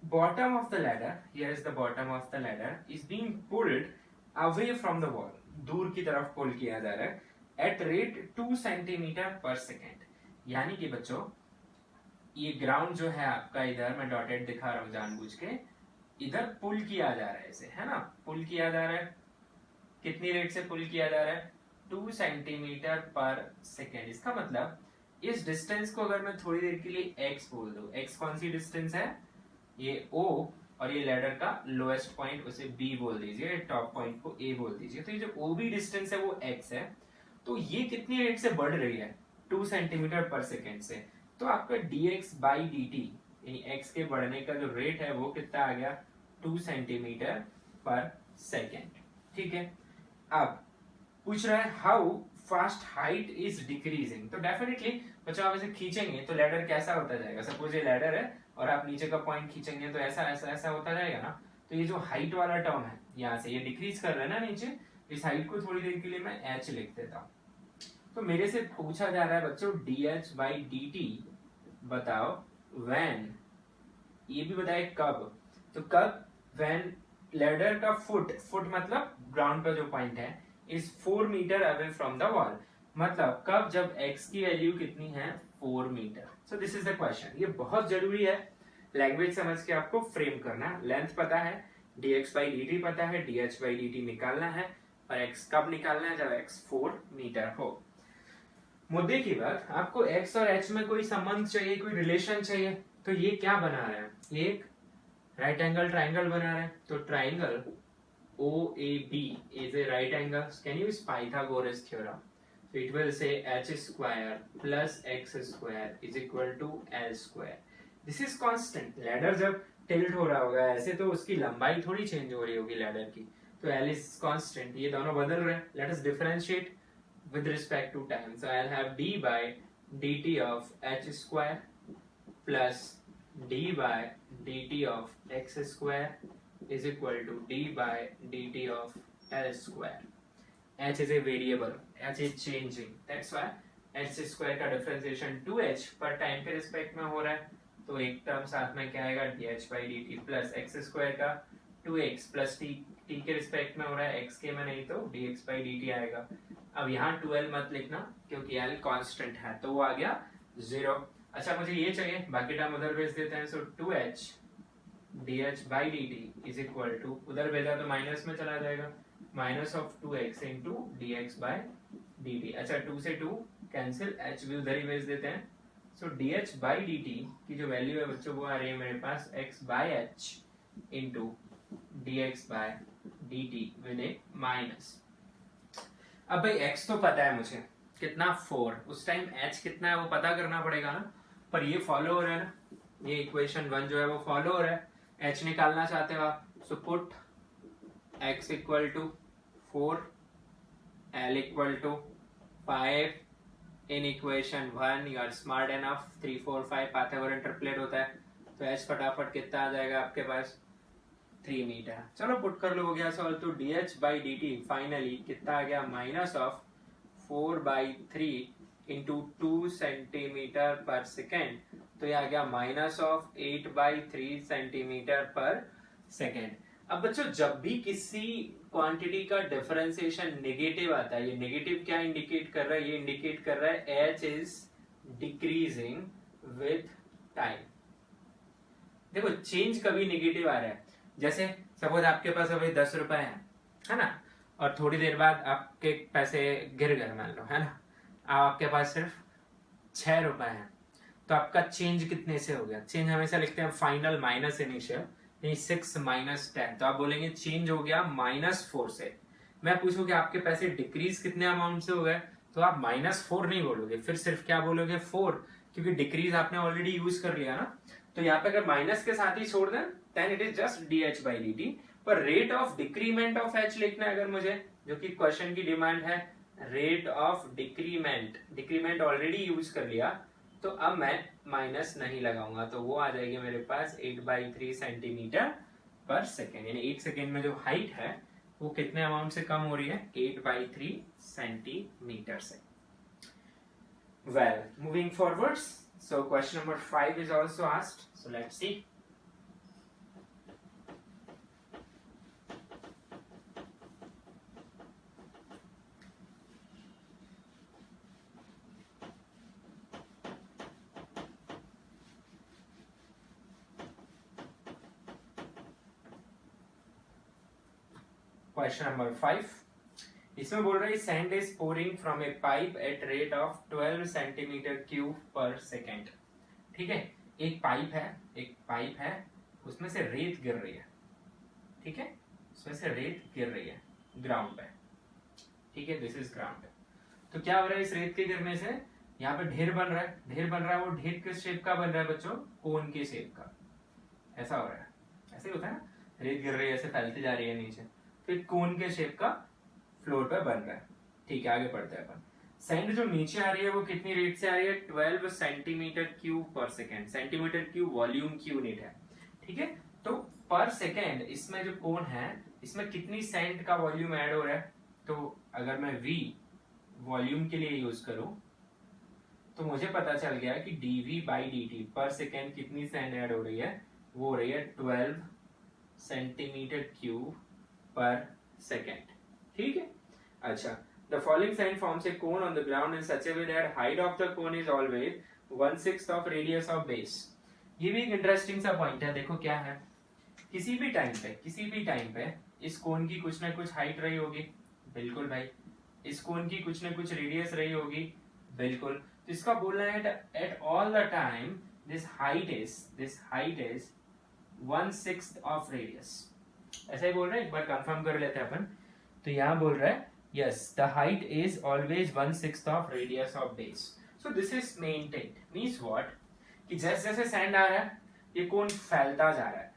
bottom of the ladder, here is the bottom of the ladder, is being pulled away from the wall. दूर की तरफ पुल किया जा रहा है एट रेट 2 सेंटीमीटर पर सेकेंड. यानी कि बच्चों ये ग्राउंड जो है आपका, इधर मैं डॉटेड दिखा रहा हूं जानबूझ के, इधर पुल किया जा रहा है इसे, है ना? पुल किया जा रहा है. कितनी रेट से पुल किया जा रहा है? 2 सेंटीमीटर पर सेकेंड. इसका मतलब इस डिस्टेंस को अगर मैं थोड़ी देर के लिए x बोल दूं, x कौन सी डिस्टेंस है? ये O, और ये लैडर का लोएस्ट पॉइंट उसे B बोल दीजिए, टॉप पॉइंट को A बोल दीजिए. तो ये जो OB डिस्टेंस है वो x है. तो ये कितनी रेट से बढ़ रही है? 2 सेंटीमीटर पर सेकेंड से. तो आपका dx by dt यानी x के बढ़ने का जो रेट है वो कितना आ गया? 2 सेंटीमीटर पर सेकेंड. ठीक है, अब पूछ रहा है how fast height is decreasing. तो डेफिनेटली बच्चों आप इसे खींचेंगे तो लैडर कैसा होता जाएगा? सपोज ये लैडर है और आप नीचे का पॉइंट खींचेंगे तो ऐसा ऐसा ऐसा होता जाएगा ना. तो ये जो हाइट वाला टर्म है यहाँ से ये डिक्रीज कर रहा है ना नीचे, इस हाइट को थोड़ी देर के लिए मैं h लिख देता हूँ. तो मेरे से पूछा जा रहा है बच्चों dh by dt बताओ when, ये भी बताए कब. तो कब? when लैडर का फुट मतलब ग्राउंड का जो पॉइंट है is 4 metre away from the wall. मतलब कब? जब x की वैल्यू कितनी है? 4 metre. So this is the question. ये बहुत जरूरी है लैंग्वेज समझ के आपको फ्रेम करना है। लेंथ पता है, dx by dt पता है, dh by dt निकालना है, और x कब निकालना है, जब x 4 मीटर हो। मुद्दे की बात, आपको x और h में कोई संबंध चाहिए, कोई रिलेशन चाहिए, तो ये क्या बना रहा है, ये एक राइट एंगल ट्राइंगल बना रहा है। तो triangle OAB is a right angle. Can you use Pythagoras theorem? So it will say h square plus x square is equal to l square. This is constant. Ladder जब tilt हो रहा होगा ऐसे, तो उसकी लंबाई थोड़ी चेंज हो रही होगी ladder की, तो l is constant. ये दोनों बदल रहे हैं. Let us differentiate with respect to time. So I'll have d by dt of h square plus d by dt of x square is equal to d by dt of l square. h is a variable, h is changing, that's why h square का differentiation 2h पर time के respect में हो रहा है, तो एक term साथ में क्या आएगा, dh by dt plus x square का 2x प्लस t के रिस्पेक्ट में हो रहा है, x के में नहीं, तो dx by dt आएगा। अब यहाँ 2l मत लिखना क्योंकि l कांस्टेंट है, तो वो आ गया 0। अच्छा मुझे ये चाहिए, बाकी टर्म उधर भेज देते हैं। सो 2h dh by dt is equal to, उधर भेजा तो माइनस में चला जाएगा, minus of 2x into dx by dt। अच्छा 2 से 2 कैंसिल, h भी उधर ही भेज देते हैं। सो dh by dt की जो वैल्यू है बच्चों वो आ रही है मेरे पास x by h into dx by dt with a minus. अब भाई x तो पता है मुझे कितना 4, उस टाइम h कितना है वो पता करना पड़ेगा ना, पर ये फॉलो हो रहा है ना, ये इक्वेशन 1 जो है वो फॉलो हो रहा है। h निकालना चाहते हो आप, so put x equal to 4, l equal to 5 in equation 1। You are smart enough, 3 4 5 Pythagorean triplet होता है, तो h फटाफट कितना आ जाएगा आपके पास, 3 मीटर। चलो पुट कर लो, हो गया सॉल्व। तो dh by dt फाइनली कितना आ गया, माइनस ऑफ 4/3 इंटू 2 सेंटीमीटर पर सेकेंड, तो ये आ गया माइनस ऑफ 8/3 सेंटीमीटर पर सेकेंड। अब बच्चों जब भी किसी क्वांटिटी का डिफरेंशिएशन नेगेटिव आता है, ये नेगेटिव क्या इंडिकेट कर रहा है, ये इंडिकेट कर रहा है h is decreasing with time. देखो चेंज कभी नेगेटिव आ रहा है, जैसे सपोज आपके पास अभी 10 रुपए है ना, और थोड़ी देर बाद आपके पैसे गिर गए मान लो, है ना, आपके पास सिर्फ 6 रुपए हैं, तो आपका चेंज कितने से हो गया, चेंज हमेशा लिखते हैं फाइनल माइनस इनिशियल, यानी 6 माइनस 10, तो आप बोलेंगे चेंज हो गया -4 से। मैं पूछूं कि आपके पैसे डिक्रीज कितने अमाउंट से हो गए, तो आप -4 नहीं बोलोगे, फिर सिर्फ क्या बोलोगे 4, क्योंकि डिक्रीज आपने ऑलरेडी यूज कर लिया ना। तो यहाँ पे अगर माइनस के साथ ही छोड़ दें then it is just dh by dt, पर rate of decrement of h लिखना है अगर मुझे, जो कि क्वेश्चन की डिमांड है, rate of decrement, decrement already use कर लिया, तो अब मैं माइनस नहीं लगाऊंगा, तो वो आ जाएगी मेरे पास 8/3 सेंटीमीटर पर सेकेंड, यानी 1 सेकेंड में जो हाइट है वो कितने अमाउंट से कम हो रही है, 8/3 सेंटीमीटर से। Well moving forwards, so question number 5 is also asked, so let's see. Question number 5, इसमें बोल रहा है sand is pouring from A pipe at rate of 12 centimetre cube per second. ठीक है, एक पाइप है, उसमें से रेत गिर रही है, ठीक है, उसमें से रेत गिर रही है ग्राउंड पे, ठीक है, दिस इज ग्राउंड। तो क्या हो रहा है, इस रेत के गिरने से यहाँ पे ढेर बन रहा है, वो ढेर किस शेप का बन रहा है बच्चों, कोन के शेप का, ऐसा हो रहा है, ऐसे होता है ना, रेत गिर रही है ऐसे फैलती जा रही है नीचे, फिर कोन के शेप का फ्लोर पे बन रहा है। ठीक है, आगे बढ़ते हैं अपन। सैंड जो नीचे आ रही है वो कितनी रेट से आ रही है, 12 centimetre cube per second, centimetre cube volume की यूनिट है, ठीक है। तो पर सेकेंड इसमें जो कोन है इसमें कितनी सैंड का वॉल्यूम ऐड हो रहा है, तो अगर मैं v वॉल्यूम के लिए यूज करूं तो मुझे पता चल गया कि dv by dt पर सेकेंड कितनी सैंड ऐड हो रही है, वो हो रही है 12 सेंटीमीटर क्यूब पर सेकेंड, ठीक है। अच्छा, the following sand forms a cone on the ground in such a way that height of the cone is always 1/6 of radius of base। ये भी एक इंटरेस्टिंग सा पॉइंट है। देखो क्या है, किसी भी टाइम पे इस कोन की कुछ ना कुछ हाइट रही होगी, बिल्कुल भाई। इस कोन की कुछ ना कुछ रेडियस रही होगी, बिल्कुल। तो इसका बोलना है at all the time this height is 1/6 of radius. ऐसा ही बोल रहा है, एक बार कंफर्म कर लेते हैं अपन। तो यहाँ बोल रहा है yes the height is always 1/6 of radius of base. So this is maintained. Means what, कि जैसे जैसे सैंड आ रहा है ये कोन फैलता जा रहा है,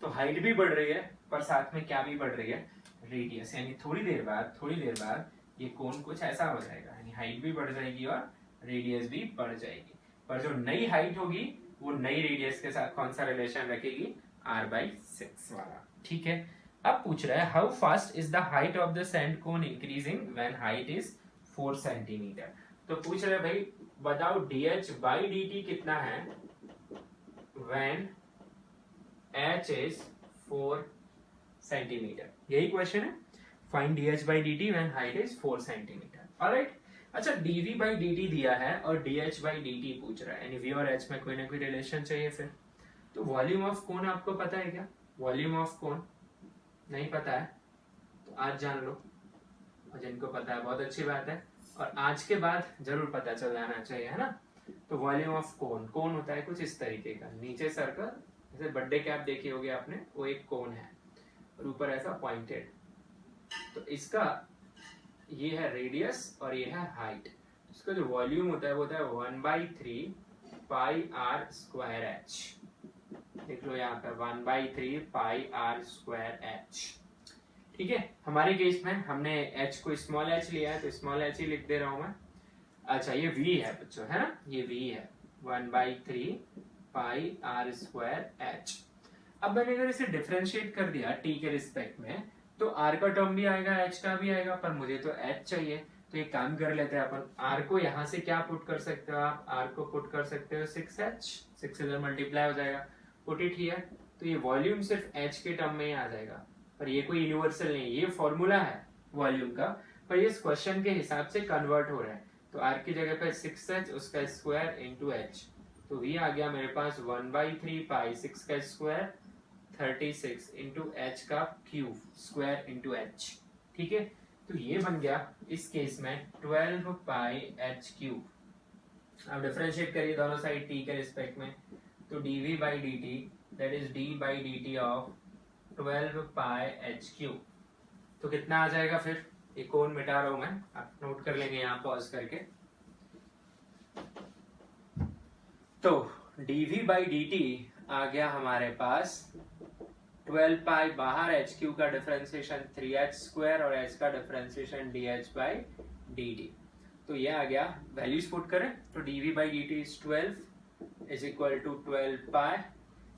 तो हाइट भी बढ़ रही है पर साथ में क्या भी बढ़ रही है, रेडियस। यानी थोड़ी देर बाद ये कोन कुछ ऐसा हो जाएगा, यानी हाइट भी बढ़ जाएगी और रेडियस भी बढ़ जाएगी। पर जो नई हाइट होगी वो नई रेडियस के साथ कौन सा रिलेशन रखेगी, r/6 वाला। ठीक है। अब पूछ रहा है how fast is the height of the sand cone increasing when height is 4 centimetre. तो पूछ रहे भाई बताओ dh/dt कितना है व्हेन h is 4 सेंटीमीटर। यही क्वेश्चन है, find dh/dt when height is 4 centimetre. Alright. अच्छा dv/dt दिया है और dh/dt पूछ रहा है, यानी v और h में कोई ना कोई रिलेशन चाहिए फिर। तो वॉल्यूम ऑफ कोन आपको पता है क्या, वॉल्यूम ऑफ कोन नहीं पता है तो आज जान लो, और जिनको पता है बहुत अच्छी बात है, और आज के बाद जरूर पता चल जाना चाहिए, है ना। तो वॉल्यूम ऑफ कोन होता है कुछ इस तरीके का, नीचे सर्कल, जैसे बर्थडे कैप देखी होगी आपने, वो एक कोन है और ऊपर ऐसा पॉइंटेड। तो इसका ये है रेडियस और ये है हाइट। इसका जो वॉल्यूम होता है वो होता है 1/3 पाई आर स्क्वायर एच। देख लो यहाँ पे 1/3 पाई आर स्क्वायर एच। ठीक है। हमारे केस में हमने h को स्मॉल h लिया है तो स्मॉल h ही लिख दे रहा हूं मैं। अच्छा ये v है बच्चों, है ना, ये v है 1/3 पाई आर स्क्वायर एच। अब मैंने अगर इसे डिफरेंशिएट कर दिया t के रिस्पेक्ट में तो r का टर्म भी आएगा h का भी आएगा, पर मुझे तो h चाहिए। तो एक काम कर लेते हैं अपन, r को यहाँ से क्या पुट कर सकते हो आप, r को पुट कर सकते हो 6h, 6 इधर मल्टीप्लाई हो जाएगा, पुट इट हियर। तो ये वॉल्यूम सिर्फ h के टर्म में ही आ जाएगा, पर ये कोई यूनिवर्सल नहीं, ये फॉर्मूला है वॉल्यूम का, पर ये इस क्वेश्चन के हिसाब से कन्वर्ट हो रहा है। तो r की जगह पे 6h उसका स्क्वायर इंटू h, तो v आ गया मेरे पास 1/3 पाई 6 का स्क्वायर 36 इंटू h का क्यूब स्क्वायर इंटू h। ठीक है। तो ये बन गया इस केस में 12 पाई h क्यूब। अब डिफरेंशिएट करिए दोनों साइड t के रिस्पेक्ट में, तो dv/dt that is d/dt of 12 pi h cube. तो कितना आ जाएगा फिर, ये कोण मिटा रहा हूं मैं, आप नोट कर लेंगे यहाँ पॉज करके। तो dv/dt आ गया हमारे पास 12 पाई, बाहर h क्यूब का डिफरेंशिएशन 3h स्क्वायर और h का डिफरेंशिएशन dh/dt। तो ये आ गया, वैल्यूज पुट करें तो dv/dt is 12 is equal to 12 pi.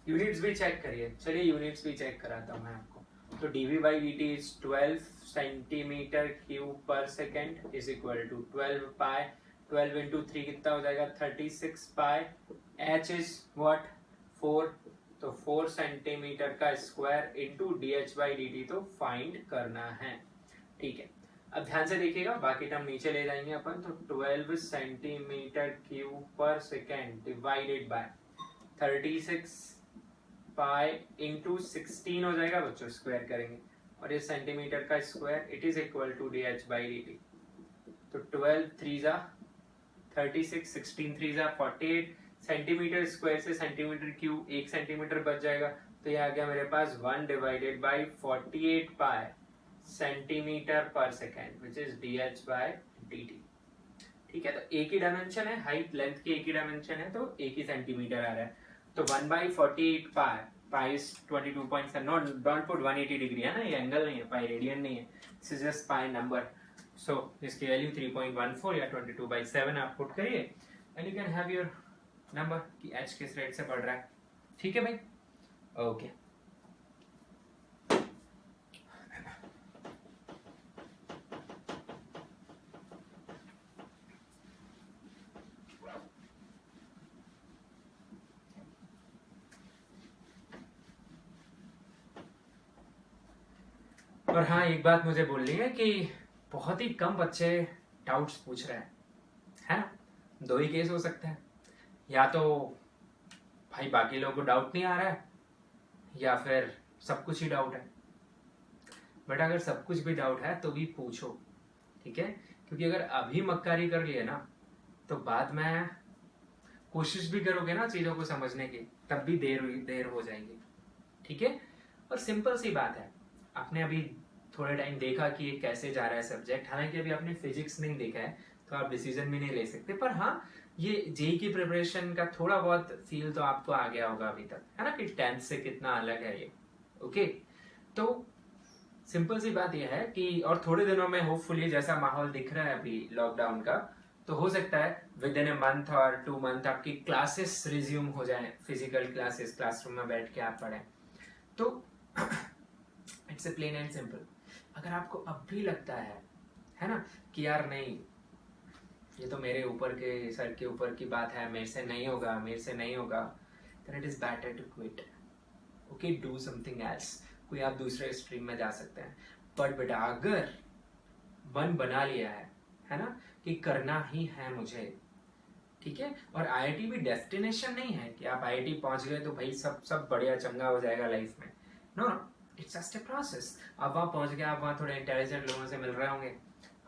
Units भी चेक करिए, चलिए यूनिट्स भी चेक कराता हूँ मैं आपको। तो dv/dt is 12 centimetre cube per second is equal to 12 pi, 12 into 3 कितना हो जाएगा 36 पाई, h इज व्हाट 4, तो 4 सेंटीमीटर का स्क्वायर इंटू dh/dt तो फाइंड करना है। ठीक है। अब ध्यान से देखिएगा, बाकी टर्म नीचे ले जाएंगे अपन। तो 12 centimetre cube per second divided by 36 pi into 16 हो जाएगा बच्चों, स्क्वायर करेंगे और ये सेंटीमीटर का square it is equal to dh/dt। तो 12 3 जा 36, 16 3 जा 48, सेंटीमीटर स्क्वायर से सेंटीमीटर क्यूब 1 सेंटीमीटर बच जाएगा। तो ये आ गया मेरे पास 1/48 पाई सेंटीमीटर पर सेकेंड विच इज dh/dt। ठीक है। तो एक ही डायमेंशन है, हाइट लेंथ की एक ही डायमेंशन है, तो एक ही सेंटीमीटर आ रहा है। तो 1/48 pi, pi is 22.7, not don't put 180 degree, है ना, ये एंगल नहीं है, पाई रेडियन नहीं है, this is just pi number. So इसकी वैल्यू 3.14 या 22/7 आप पुट करिए and you can have your number कि h किस रेट से बढ़ रहा है। ठीक है भाई, ओके। और हाँ एक बात मुझे बोलनी है कि बहुत ही कम बच्चे डाउट्स पूछ रहे हैं, है ना। दो ही केस हो सकते हैं, या तो भाई बाकी लोगों को डाउट नहीं आ रहा है या फिर सब कुछ ही डाउट है? बट अगर सब कुछ भी डाउट है तो भी पूछो, ठीक है? क्योंकि अगर अभी मक्कारी कर लिए ना तो बाद में कोशिश भी करोगे ना चीजों को समझने की, तब भी देर हो जाएगी, ठीक है? और सिंपल सी बात है, आपने अभी थोड़े टाइम देखा कि ये कैसे जा रहा है सब्जेक्ट, हालांकि अभी आपने फिजिक्स नहीं देखा है तो आप डिसीजन भी नहीं ले सकते, पर हाँ ये जेई की प्रिपरेशन का थोड़ा बहुत फील तो आपको आ गया होगा अभी तक, है ना, कि 10th से कितना अलग है ये। ओके, तो सिंपल सी बात यह है कि और थोड़े दिनों में होपफुली जैसा माहौल दिख रहा है अभी लॉकडाउन का, तो हो सकता है विद इन ए मंथ और 2 मंथ आपकी क्लासेस रिज्यूम हो जाए, फिजिकल क्लासेस, क्लासरूम में बैठ के आप पढ़ें। तो it's a plain and simple. अगर आपको अब भी लगता है ना, कि यार नहीं ये तो मेरे ऊपर के सर के ऊपर की बात है, मेरे से नहीं होगा, then it is better to quit. Okay, do something else. कोई आप दूसरे स्ट्रीम में जा सकते हैं। पर बेटा अगर मन बना लिया है ना, कि करना ही है मुझे, ठीक है? और आईआईटी भी डेस्टिनेशन नहीं है कि आप आईआईटी पहुंच गए तो भाई सब बढ़िया चंगा हो जाएगा लाइफ में। No, it's just a process. आप वहाँ पहुंच गए, आप वहाँ थोड़े इंटेलिजेंट लोगों से मिल रहे होंगे,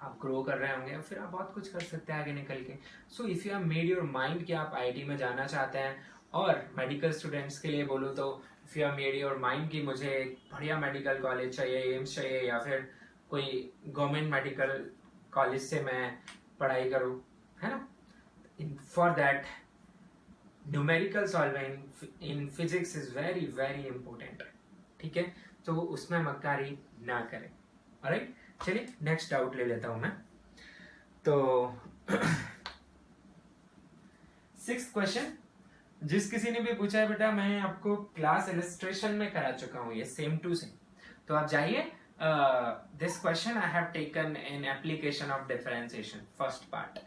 आप ग्रो कर रहे होंगे, फिर आप बहुत कुछ कर सकते हैं आगे निकल के। So if you have made your mind कि आप आईआईटी में जाना चाहते हैं, और मेडिकल स्टूडेंट्स के लिए बोलूँ तो if you have made your mind कि मुझे बढ़िया मेडिकल कॉलेज चाहिए, एम्स चाहिए, या फिर कोई गवर्नमेंट मेडिकल कॉलेज से मैं पढ़ाई करूँ, है ना, for that numerical solving in physics is very very important, ठीक है? तो उसमें मक्कारी ना करें। ऑलराइट, चलिए नेक्स्ट डाउट ले लेता हूं मैं। तो 6th क्वेश्चन, जिस किसी ने भी पूछा है बेटा, मैं आपको क्लास इलस्ट्रेशन में करा चुका हूं ये सेम टू सेम, तो आप जाइए, this question I have taken in application of differentiation first part,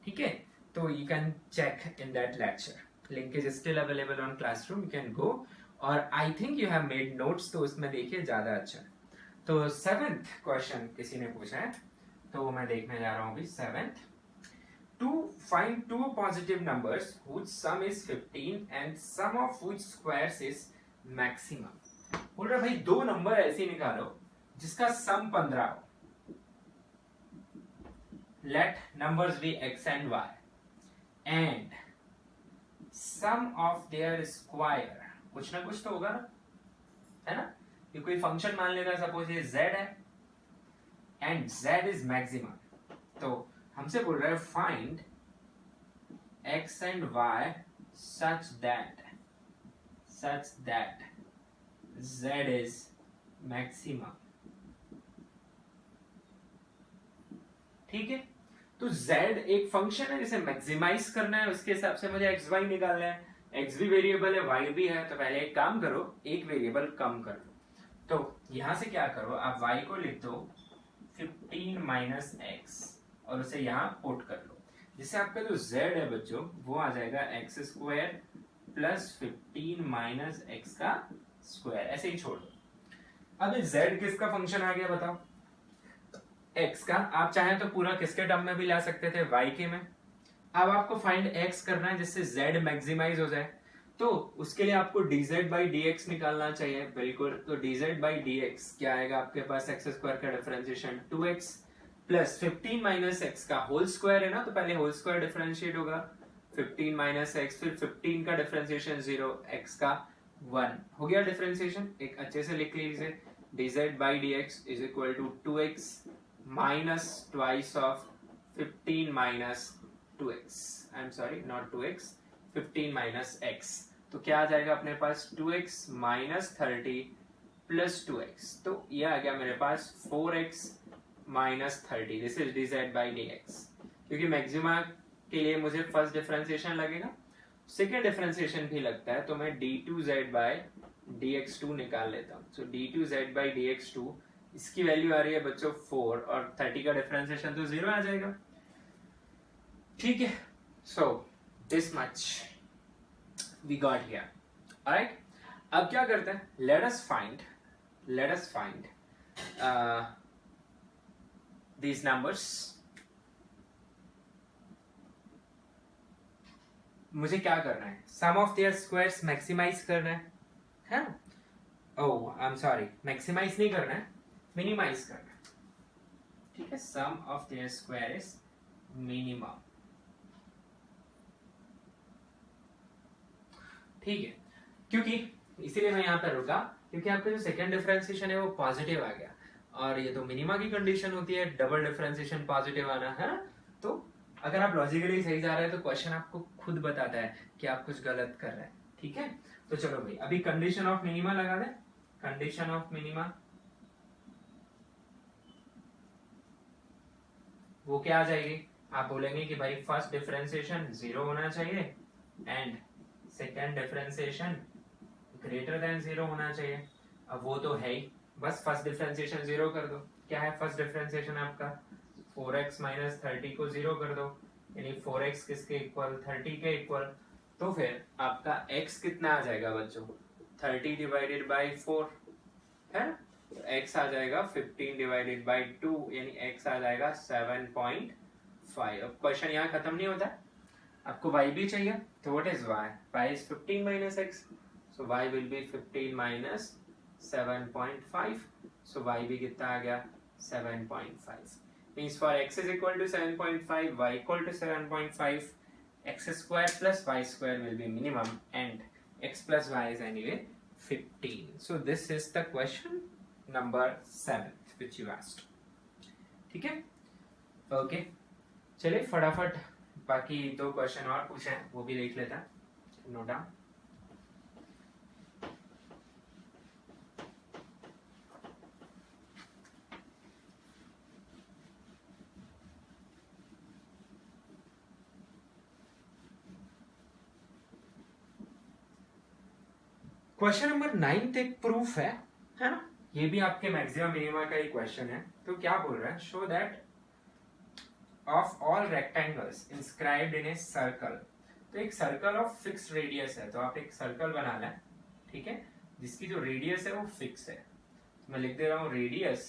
ठीक है? तो you can check in that lecture. Link is still available on Classroom. You can go. और I think you have made notes, तो उसमें देखिए ज़्यादा अच्छा। तो 7th क्वेश्चन किसी ने पूछा है, तो मैं देखने जा रहा हूँ अभी 7th। To find two positive numbers whose sum is 15 and sum of whose squares is maximum. बोल रहा भाई दो नंबर ऐसे निकालो जिसका सम 15 हो। Let numbers be x and y. And sum of their square, कुछ ना कुछ तो होगा ना, है ना? ये कोई फंक्शन मान लेगा, सपोज ये z है and z is maximum, तो हमसे बोल रहा है find x and y such that z is maximum, ठीक है? तो z एक फंक्शन है जिसे मैक्सिमाइज करना है, उसके हिसाब से मुझे x y निकालना है, x भी वेरिएबल है, y भी है, तो पहले एक काम करो, एक वेरिएबल कम कर लो। तो यहां से क्या करो, आप y को लिख दो 15 माइनस x और उसे यहाँ पुट कर लो, जिससे आपका जो z है बच्चों वो आ जाएगा x square plus 15 minus x का स्क्वायर, ऐसे ही छोड़ दो। अब z किसका फंक्शन आ गया बताओ? x का। आप चाहें तो पूरा किसके टर्म में भी ला सकते थे, y के में। अब आपको फाइंड x करना है जिससे z मैक्सिमाइज हो जाए, तो उसके लिए आपको dz by dx निकालना चाहिए, बिल्कुल। तो dz by dx क्या आएगा आपके पास, x स्क्वायर का differentiation 2x plus 15 minus x का होल स्क्वायर है ना, तो पहले होल स्क्वायर डिफरेंशिएट होगा 15 माइनस x, फिर 15 का डिफरेंशिएशन 0, x का 1 हो गया डिफरेंशिएशन। एक अच्छे से लिख लीजिए, dz by dx is equal to 2x minus twice of 15 minus 2x, I'm sorry not 2x, 15 minus x, तो क्या आ जाएगा अपने पास 2x minus 30 plus 2x, तो ये आ गया मेरे पास 4x minus 30, this is dz by dx। क्योंकि मैक्सिमा के लिए मुझे फर्स्ट डिफरेंशिएशन लगेगा, सेकेंड डिफरेंशिएशन भी लगता है, तो मैं d2z by dx2 निकाल लेता हूँ। so d2z by dx2 इसकी वैल्यू आ रही है बच्चों 4 और 30 का डिफरेंशिएशन तो 0 आ जाएगा, ठीक है? So this much we got here, alright. अब क्या करते हैं, let us find these numbers मुझे क्या करना है, sum of their squares maximize करना है ना? Oh I am sorry, maximize नहीं करना है, मिनिमाइज करना है, ठीक है? Sum of their square is minimum, ठीक है? क्योंकि इसीलिए मैं यहाँ पे रुका, क्योंकि आपका जो सेकंड डिफरेंशिएशन है वो पॉजिटिव आ गया, और ये तो मिनिमा की कंडीशन होती है डबल डिफरेंशिएशन पॉजिटिव आना, है ना? तो अगर आप लॉजिकली सही जा रहे हैं तो क्वेश्चन आपको खुद बताता है कि आप कुछ गलत कर रहे हैं, ठीक है? तो चलो भाई अभी कंडीशन ऑफ मिनिमा लगा दें। कंडीशन ऑफ मिनिमा वो क्या आ जाएगी? आप बोलेंगे कि भाई फर्स्ट डिफरेंशिएशन 0 होना चाहिए and second differentiation greater than 0 होना चाहिए। अब वो तो है ही, बस फर्स्ट डिफरेंशिएशन 0 कर दो। क्या है फर्स्ट डिफरेंशिएशन आपका? 4x माइनस 30 को 0 कर दो, यानी 4x किसके इक्वल? 30 के इक्वल। तो फिर आपका x कितना आ जाएगा बच्चों? 30 डिवाइडेड बाई 4 है, तो x आ जाएगा 15 डिवाइडेड बाई 2, यानी x आ जाएगा 7.5। अब क्वेश्चन यहाँ खत्म नहीं होता, आपको y भी चाहिए, तो what is y? y is 15 minus x, so y will be 15 minus 7.5, so y भी कितना आ गया? 7.5। means for x is equal to 7.5, y equal to 7.5, x square plus y square will be minimum and x plus y is anyway 15. So this is the question number 7 which you asked. ठीक है? Okay, चलिए फटाफट बाकी 2 question और पूछे हैं, वो भी देख लेता है। Note down. क्वेश्चन नंबर 9 एक प्रूफ है ना? ये भी आपके मैक्सिमम मिनिमा का ही क्वेश्चन है। तो क्या बोल रहा है? Show that of all rectangles inscribed in a circle. तो एक सर्कल ऑफ फिक्स रेडियस है, तो आप एक सर्कल बना लें, ठीक है, जिसकी जो रेडियस है वो फिक्स है। तो मैं लिख दे रहा हूँ रेडियस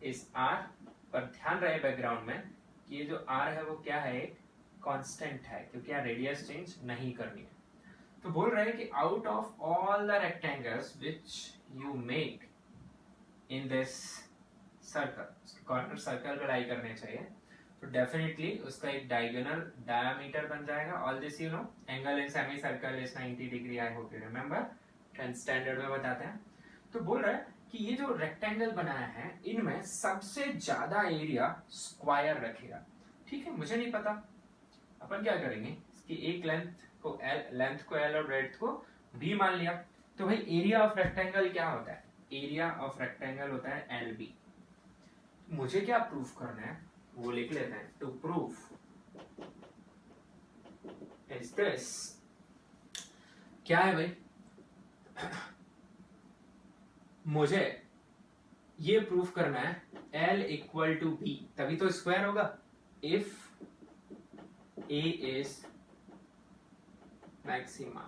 इज आर, पर ध्यान रहे बैकग्राउंड में कि ये जो आर है वो क्या है? एक कांस्टेंट है, क्योंकि यहाँ रेडियस चेंज नहीं करनी है। तो बोल रहे हैं कि out of all the rectangles which you make in this circle, corner circle पे लाई करने चाहिए, तो डेफिनेटली उसका एक डायगोनल डायमीटर बन जाएगा। All this you know, angle in semi circle is 90 degree, I hope you remember, 10th standard में बताते हैं। तो बोल रहा है कि ये जो रेक्टेंगल बनाया है इनमें सबसे ज्यादा एरिया स्क्वायर रखेगा, ठीक है? मुझे नहीं पता, अपन क्या करेंगे, इसकी एक लेंथ को L और ब्रेड्थ को B मान लिया। तो भाई एरिया ऑफ रेक्टेंगल क्या होता है? एरिया ऑफ रेक्टेंगल होता है LB। मुझे क्या प्रूफ करना है वो लिख लेते हैं। टू प्रूफ इज दिस, क्या है भाई? मुझे ये प्रूफ करना है L इक्वल टू B, तभी तो स्क्वायर होगा। इफ A इज मैक्सिमा,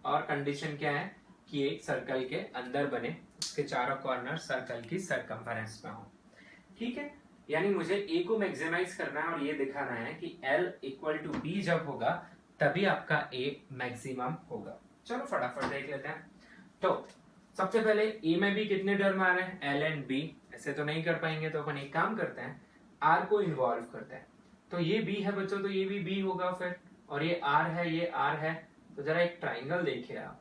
और कंडीशन क्या है कि एक सर्कल के अंदर बने, उसके चारों कॉर्नर सर्कल की सरकमफेरेंस में हो, ठीक है? यानी मुझे ए को मैक्सिमाइज करना है और ये दिखाना है कि L इक्वल टू B जब होगा तभी आपका A मैक्सिमम होगा। चलो फटाफट देख लेते हैं। तो सबसे पहले A में भी कितने टर्म आ रहे हैं? L and B। ऐसे तो नहीं कर पाएंगे, तो अपन एक काम करते हैं, R को इन्वॉल्व करते हैं। तो ये B है बच्चों, तो ये भी B होगा फिर, और ये R है, ये R है। तो जरा एक ट्राइंगल देखिए आप,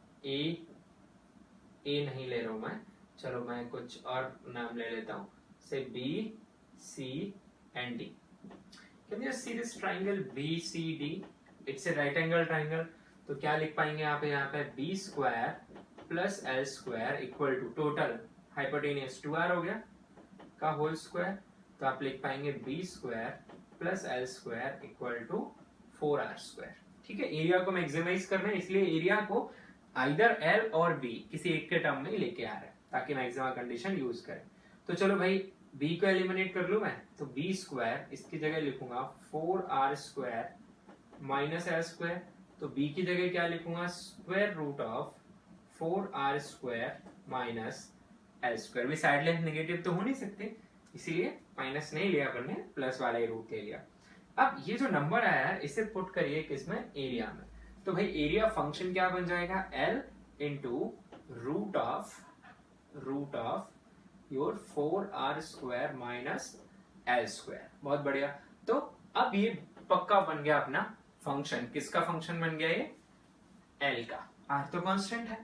A नहीं ले रहा हूं मैं, चलो मैं कुछ और नाम ले लेता हूं, से B C and D. Can you see this triangle BCD? It's a right angle triangle. तो क्या लिख पाएंगे आप यहाँ पे? B square plus L square equal to total hypotenuse 2R हो गया का होल स्क्वायर। तो आप लिख पाएंगे B square plus L square equal to 4R square, ठीक है? एरिया को मैक्सिमाइज करना है, इसलिए एरिया को आइदर L और B किसी एक के टर्म में लेके आ रहे हैं ताकि मैक्सिमा कंडीशन यूज करें। तो चलो भाई B को एलिमिनेट कर लूं मैं, तो B स्क्वायर इसकी जगह लिखूंगा 4R square minus L square. तो B की जगह क्या लिखूंगा? Square root of 4R square minus L square. भी साइड लेंथ नेगेटिव तो हो नहीं सकते, इसीलिए माइनस नहीं लिया अपन ने, प्लस वाला ही रूट ले लिया। अब ये जो नंबर आया है इसे पुट करिए किसमें, एरिया में। तो भाई एरिया फंक्शन क्या बन जाएगा, L into root of your 4r² minus L²। बहुत बढ़िया। तो अब ये पक्का बन गया अपना फंक्शन। किसका फंक्शन बन गया ये, L का। R तो कांस्टेंट है।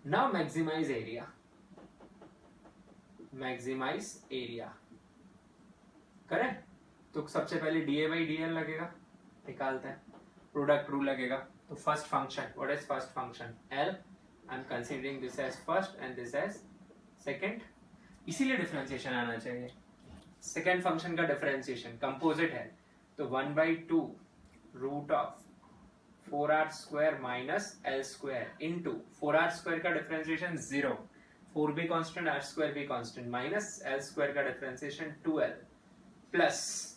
Now maximize area, correct. तो सबसे पहले dA/dL लगेगा, निकालते हैं। प्रोडक्ट रूल लगेगा। तो first function, what is first function, L। I am considering this as first and this as second, इसीलिए डिफरेंशिएशन आना चाहिए। सेकंड फंक्शन का डिफरेंशिएशन कंपोजिट है, तो 1/2 root of 4r² minus L² into 4r² का differentiation 0, 4 भी कांस्टेंट, r² भी constant, minus L² का डिफरेंशिएशन 2L प्लस,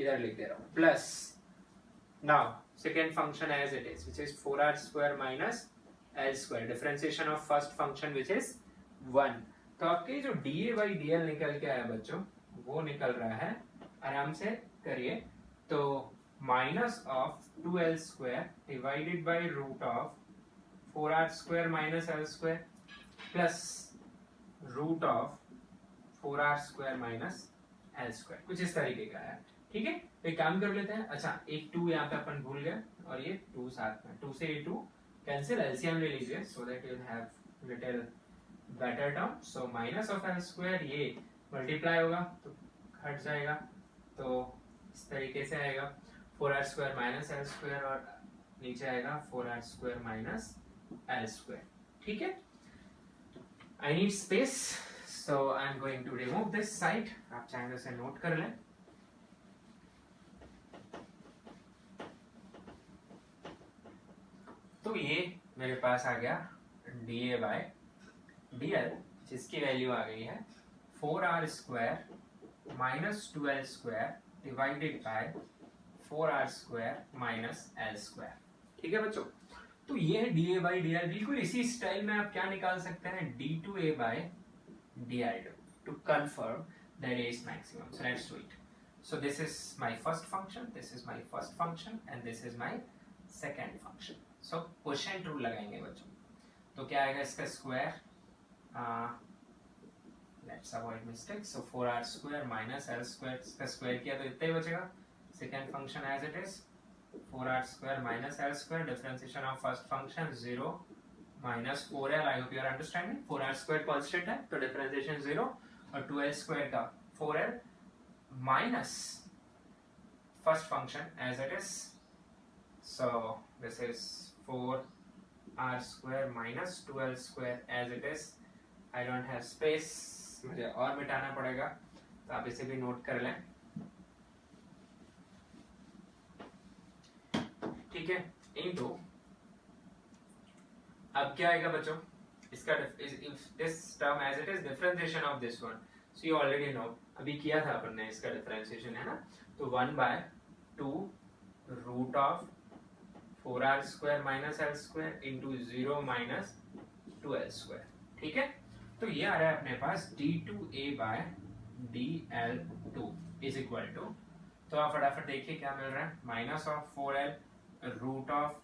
इधर लिख दे रहा हूं, plus now second function as it is, which is 4r² minus L², differentiation of first function which is 1। तो आपके जो dA/dL निकल के आया बच्चों, वो निकल रहा है, आराम से करिए, तो minus of 2L² divided by root of 4r² minus L² plus root of 4r² minus L², कुछ इस तरीके का है। ठीक है, तो एक काम कर लेते हैं। अच्छा, एक 2 यहाँ पे अपन भूल गए, और ये 2 साथ में, 2 से ये 2 कैंसिल, एलसीएम ले लीजिए, so that you have little better term. So minus of L² ये मल्टीप्लाई होगा तो हट जाएगा, तो इस तरीके से आएगा 4r² माइनस L² और नीचे आएगा 4r² माइनस L²। ठीक है, I need space, so I'm going to remove this side। आप चाहें से नोट कर लें। तो ये मेरे पास आ गया dA/dL, जिसकी वैल्यू आ गई है 4r² minus 2L² divided by 4r² minus L²। ठीक है बच्चों, तो ये है dA/dL। बिल्कुल इसी स्टाइल में आप क्या निकाल सकते हैं, d2A/dL to confirm that A is maximum. So let's do it. So this is my first function, this is my first function, and this is my second function. So quotient rule लगाएंगे बच्चों। तो क्या आएगा इसका square, let's avoid mistakes. So 4r² minus L² इसका square किया तो इतना ही बचेगा। Second function as it is, 4r² minus L², differentiation of first function 0 minus 4L। I hope you are understanding। 4r² constant है तो differentiation 0, और 2L² का 4L minus first function as it is। So this is 4r² minus 2L² as it is। I don't have space, मुझे और मिटाना पड़ेगा, तो आप इसे भी नोट कर लें। ठीक है, इनटू, अब क्या आएगा बच्चों इसका, if this term as it is differentiation of this one, so you already know, अभी किया था अपन ने इसका differentiation, है ना। तो 1/2 root of 4r² minus L² into 0 minus 2L²। ठीक है, तो ये आ रहा है अपने पास d2A/dL2 इज इक्वल टू, तो आप फटाफट देखिए क्या मिल रहा है, minus of 4L root of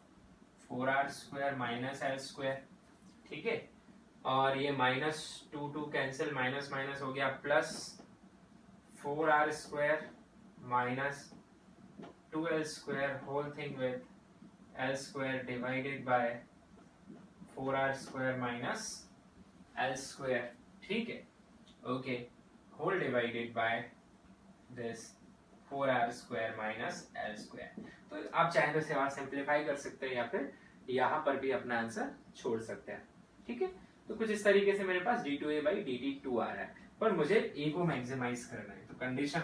4r² minus L²। ठीक है, और ये माइनस 2 कैंसिल, माइनस माइनस हो गया, plus 4r² minus 2L² whole thing with L² divided by 4r² minus L²। ठीक है, okay, whole divided by this 4r² minus L²। तो आप चाहे तो इसे और सिंप्लीफाई कर सकते हैं, या फिर यहाँ पर भी अपना आंसर छोड़ सकते हैं। ठीक है, तो कुछ इस तरीके से मेरे पास d2A/dt2 आ रहा है, पर मुझे a को मैक्सिमाइज करना है। तो कंडीशन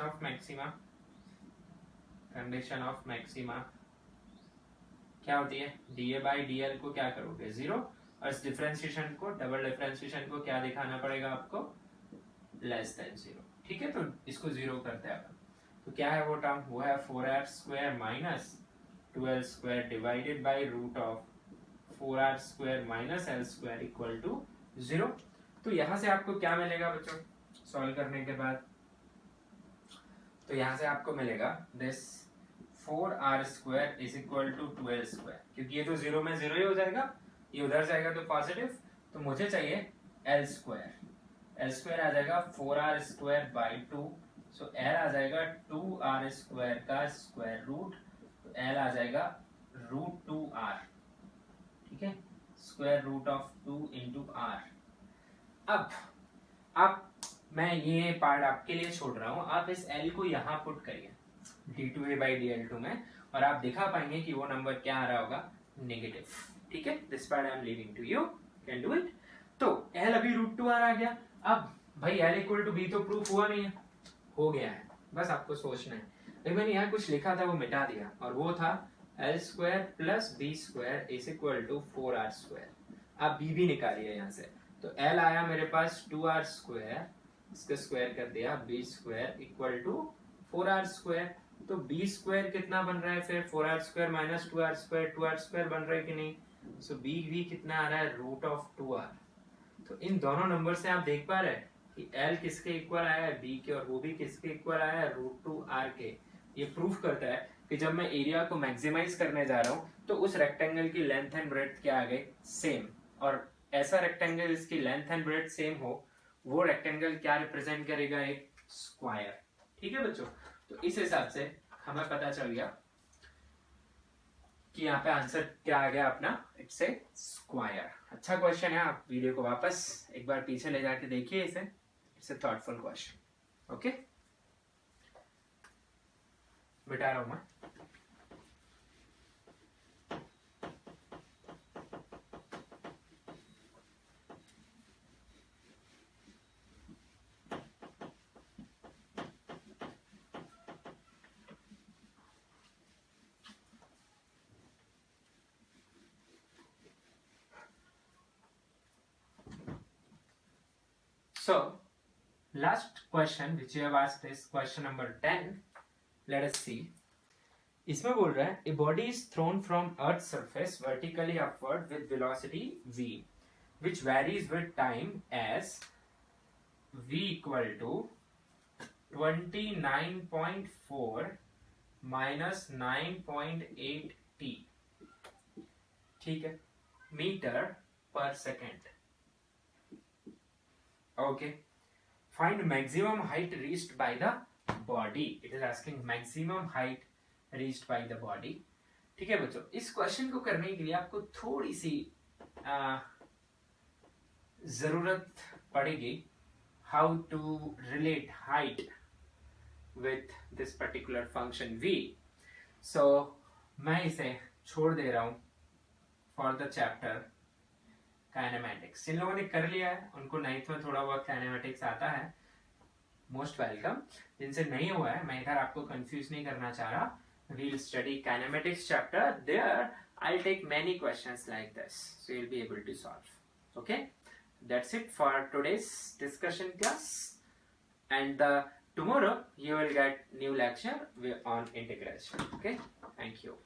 ऑफ मैक्सिमा क्या होती है, dA/dL को क्या करोगे 0, और इस डिफरेंशिएशन को, डबल डिफरेंशिएशन को क्या दिखाना पड़ेगा आपको, लेस देन 0। ठीक है, तो इसको 0 करते हैं अपन। तो क्या है वो टर्म, वो है 4r² minus 2L² divided by root of 4r² minus L² equal to 0। तो यहां से आपको क्या मिलेगा बच्चों सॉल्व करने के बाद, तो यहाँ से आपको मिलेगा this 4r² is equal to 12², क्योंकि ये तो जीरो में जीरो ही हो जाएगा, ये उधर जाएगा तो पॉजिटिव, तो मुझे चाहिए l²। l² आ जाएगा 4r² बाई 2, सो l आ जाएगा 2r² का स्क्वायर रूट, तो l आ जाएगा √2r, ठीक है, square root of 2 into r। अब आप, मैं ये पार्ट आपके लिए छोड़ रहा हूं, आप इस l को यहाँ पुट करिए d2a बाई dl2 में, और आप दिखा पाएंगे कि वो नंबर क्या आ रहा होगा, नेगेटिव, ठीक है। This part I am leaving to you, can do it. तो l अभी √2r आ गया। अब भाई l इक्वल टू b तो प्रूफ हुआ नहीं है, हो गया है, बस आपको सोचना है। भाई मैंने यहाँ कुछ लिखा था वो मिटा दिया, और वो था l² plus b² is equal to 4r²। आप b भी निकालिए यहाँ से, तो l आया मेरे पास 2r², इसका स्क्वायर कर दिया, b² इक्वल टू 4r²। तो b² कितना बन रहा है फिर, 4r² माइनस 2r², 2r² बन रहा है कि नहीं, सो b भी कितना आ रहा है, √2r। तो इन दोनों नंबर से आप देख पा रहे हैं कि l किसके इक्वल आया है, b के, और वो भी किसके इक्वल आया है, √2r के। ये प्रूफ करता है कि जब मैं एरिया को मैक्सिमाइज करने जा रहा हूँ तो उस रेक्टेंगल की लेंथ एंड ब्रेड्थ क्या आ गई, सेम। और ऐसा रेक्टेंगल जिसकी लेंथ एंड ब्रेड्थ सेम हो, वो रेक्टेंगल क्या रिप्रेजेंट करेगा, एक स्क्वायर, ठीक है बच्चों। तो इस हिसाब से हमें पता चल गया कि यहाँ पे आंसर क्या आ गया अपना, इट्स ए स्क्वायर। अच्छा क्वेश्चन है, आप वीडियो को वापस एक बार पीछे ले जाके देखिए इसे, it's a thoughtful question. Okay, मिटा रहा हूं मैं। So, last question which you have asked is question number 10. Let us see. इसमें बोल रहा है a body is thrown from Earth's surface vertically upward with velocity v, which varies with time as v equal to 29.4 minus 9.8 t, ठीक है, metre पर second. Okay. Find maximum height reached by the body. It is asking maximum height reached by the body. ठीक है बच्चों, इस question को करने के लिए आपको थोड़ी सी जरूरत पड़ेगी, how to relate height with this particular function v. So मैं इसे छोड़ दे रहा हूं फॉर द चैप्टर काइनेमेटिक्स। जिन लोगों ने कर लिया है उनको नाइन्थ में थोड़ा बहुत काइनेमेटिक्स आता है, मोस्ट वेलकम। जिनसे नहीं हुआ है, मैं इधर आपको कंफ्यूज नहीं करना चाह रहा, we'll study kinematics chapter. There I'll take many questions like this, so you'll be able to solve. Okay, that's it for today's discussion class, and tomorrow you will get new lecture on integration. Okay, thank you.